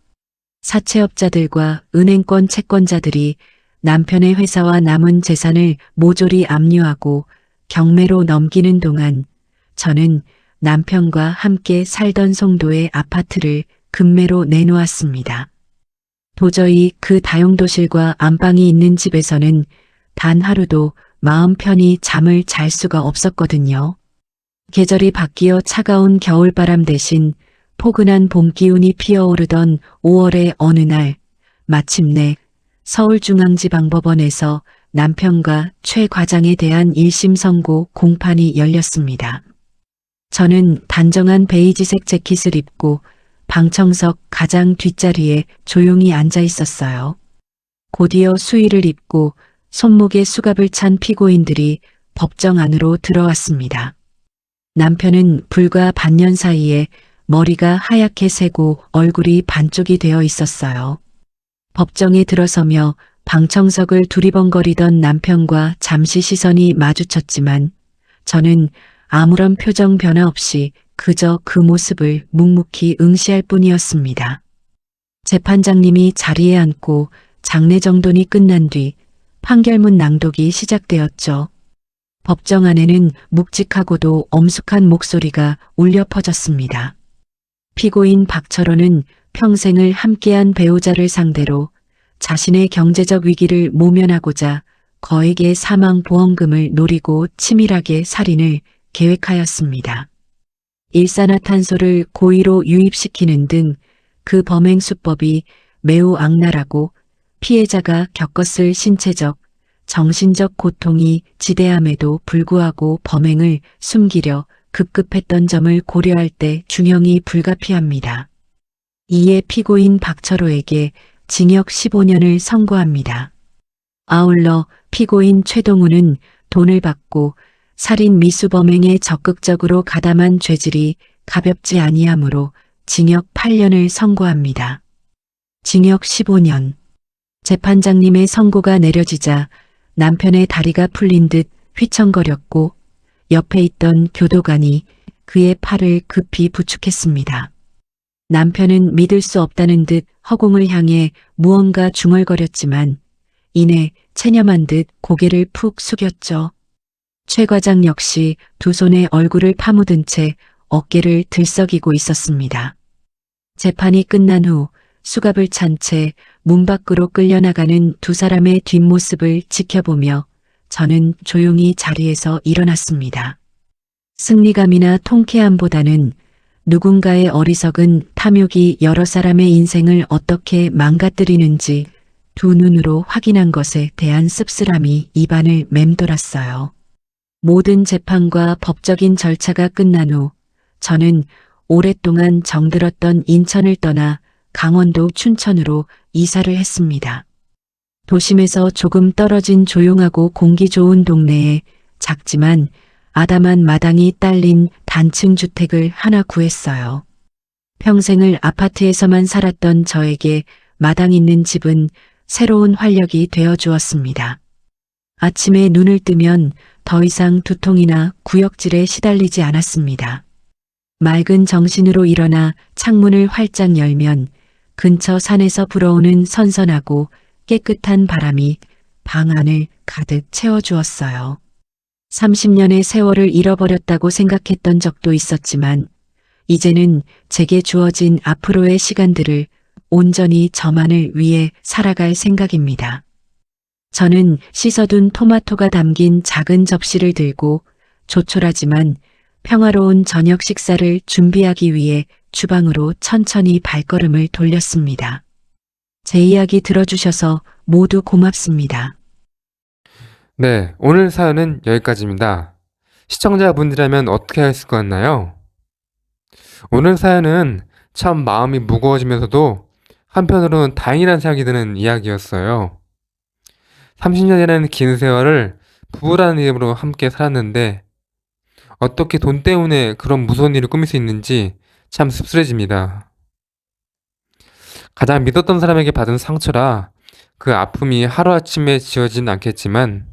사채업자들과 은행권 채권자들이 남편의 회사와 남은 재산을 모조리 압류하고 경매로 넘기는 동안 저는 남편과 함께 살던 송도의 아파트를 급매로 내놓았습니다. 도저히 그 다용도실과 안방이 있는 집에서는 단 하루도 마음 편히 잠을 잘 수가 없었거든요. 계절이 바뀌어 차가운 겨울바람 대신 포근한 봄 기운이 피어오르던 5월의 어느 날 마침내 서울중앙지방법원에서 남편과 최 과장에 대한 1심 선고 공판이 열렸습니다. 저는 단정한 베이지색 재킷을 입고 방청석 가장 뒷자리에 조용히 앉아 있었어요. 곧이어 수의를 입고 손목에 수갑을 찬 피고인들이 법정 안으로 들어왔습니다. 남편은 불과 반년 사이에 머리가 하얗게 새고 얼굴이 반쪽이 되어 있었어요. 법정에 들어서며 방청석을 두리번거리던 남편과 잠시 시선이 마주쳤지만 저는 아무런 표정 변화 없이 그저 그 모습을 묵묵히 응시할 뿐이었습니다. 재판장님이 자리에 앉고 장례 정돈이 끝난 뒤 판결문 낭독이 시작되었죠. 법정 안에는 묵직하고도 엄숙한 목소리가 울려 퍼졌습니다. 피고인 박철호는 평생을 함께한 배우자를 상대로 자신의 경제적 위기를 모면하고자 거액의 사망보험금을 노리고 치밀하게 살인을 계획하였습니다. 일산화탄소를 고의로 유입시키는 등 그 범행 수법이 매우 악랄하고 피해자가 겪었을 신체적, 정신적 고통이 지대함에도 불구하고 범행을 숨기려 급급했던 점을 고려할 때 중형이 불가피합니다. 이에 피고인 박철호에게 징역 15년을 선고합니다. 아울러 피고인 최동우는 돈을 받고 살인 미수범행에 적극적으로 가담한 죄질이 가볍지 아니하므로 징역 8년을 선고합니다. 징역 15년. 재판장님의 선고가 내려지자 남편의 다리가 풀린 듯 휘청거렸고 옆에 있던 교도관이 그의 팔을 급히 부축했습니다. 남편은 믿을 수 없다는 듯 허공을 향해 무언가 중얼거렸지만 이내 체념한 듯 고개를 푹 숙였죠. 최 과장 역시 두 손에 얼굴을 파묻은 채 어깨를 들썩이고 있었습니다. 재판이 끝난 후 수갑을 찬 채 문 밖으로 끌려나가는 두 사람의 뒷모습을 지켜보며 저는 조용히 자리에서 일어났습니다. 승리감이나 통쾌함보다는 누군가의 어리석은 탐욕이 여러 사람의 인생을 어떻게 망가뜨리는지 두 눈으로 확인한 것에 대한 씁쓸함이 입안을 맴돌았어요. 모든 재판과 법적인 절차가 끝난 후 저는 오랫동안 정들었던 인천을 떠나 강원도 춘천으로 이사를 했습니다. 도심에서 조금 떨어진 조용하고 공기 좋은 동네에 작지만 아담한 마당이 딸린 단층 주택을 하나 구했어요. 평생을 아파트에서만 살았던 저에게 마당 있는 집은 새로운 활력이 되어 주었습니다. 아침에 눈을 뜨면 더 이상 두통이나 구역질에 시달리지 않았습니다. 맑은 정신으로 일어나 창문을 활짝 열면 근처 산에서 불어오는 선선하고 깨끗한 바람이 방 안을 가득 채워주었어요. 30년의 세월을 잃어버렸다고 생각했던 적도 있었지만 이제는 제게 주어진 앞으로의 시간들을 온전히 저만을 위해 살아갈 생각입니다. 저는 씻어둔 토마토가 담긴 작은 접시를 들고 조촐하지만 평화로운 저녁 식사를 준비하기 위해 주방으로 천천히 발걸음을 돌렸습니다. 제 이야기 들어주셔서 모두 고맙습니다. 네, 오늘 사연은 여기까지입니다. 시청자분들이라면 어떻게 하실 것 같나요? 오늘 사연은 참 마음이 무거워지면서도 한편으로는 다행이라는 생각이 드는 이야기였어요. 30년이라는 긴 세월을 부부라는 이름으로 함께 살았는데 어떻게 돈 때문에 그런 무서운 일을 꾸밀 수 있는지 참 씁쓸해집니다. 가장 믿었던 사람에게 받은 상처라 그 아픔이 하루아침에 지워지진 않겠지만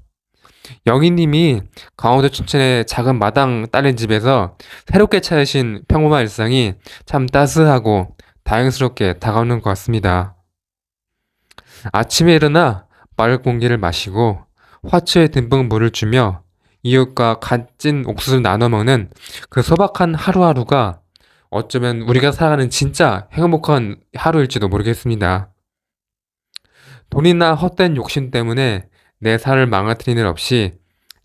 영희님이 강원도 춘천의 작은 마당 딸린 집에서 새롭게 찾으신 평범한 일상이 참 따스하고 다행스럽게 다가오는 것 같습니다. 아침에 일어나 맑은 공기를 마시고 화초에 듬뿍 물을 주며 이웃과 갓진 옥수수를 나눠 먹는 그 소박한 하루하루가 어쩌면 우리가 살아가는 진짜 행복한 하루일지도 모르겠습니다. 돈이나 헛된 욕심 때문에 내 삶을 망가뜨리는 일 없이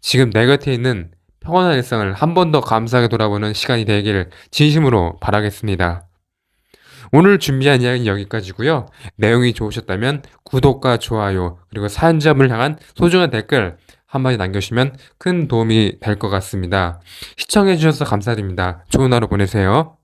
지금 내 곁에 있는 평온한 일상을 한 번 더 감사하게 돌아보는 시간이 되기를 진심으로 바라겠습니다. 오늘 준비한 이야기는 여기까지고요. 내용이 좋으셨다면 구독과 좋아요 그리고 사연자분을 향한 소중한 댓글 한마디 남겨주시면 큰 도움이 될 것 같습니다. 시청해주셔서 감사드립니다. 좋은 하루 보내세요.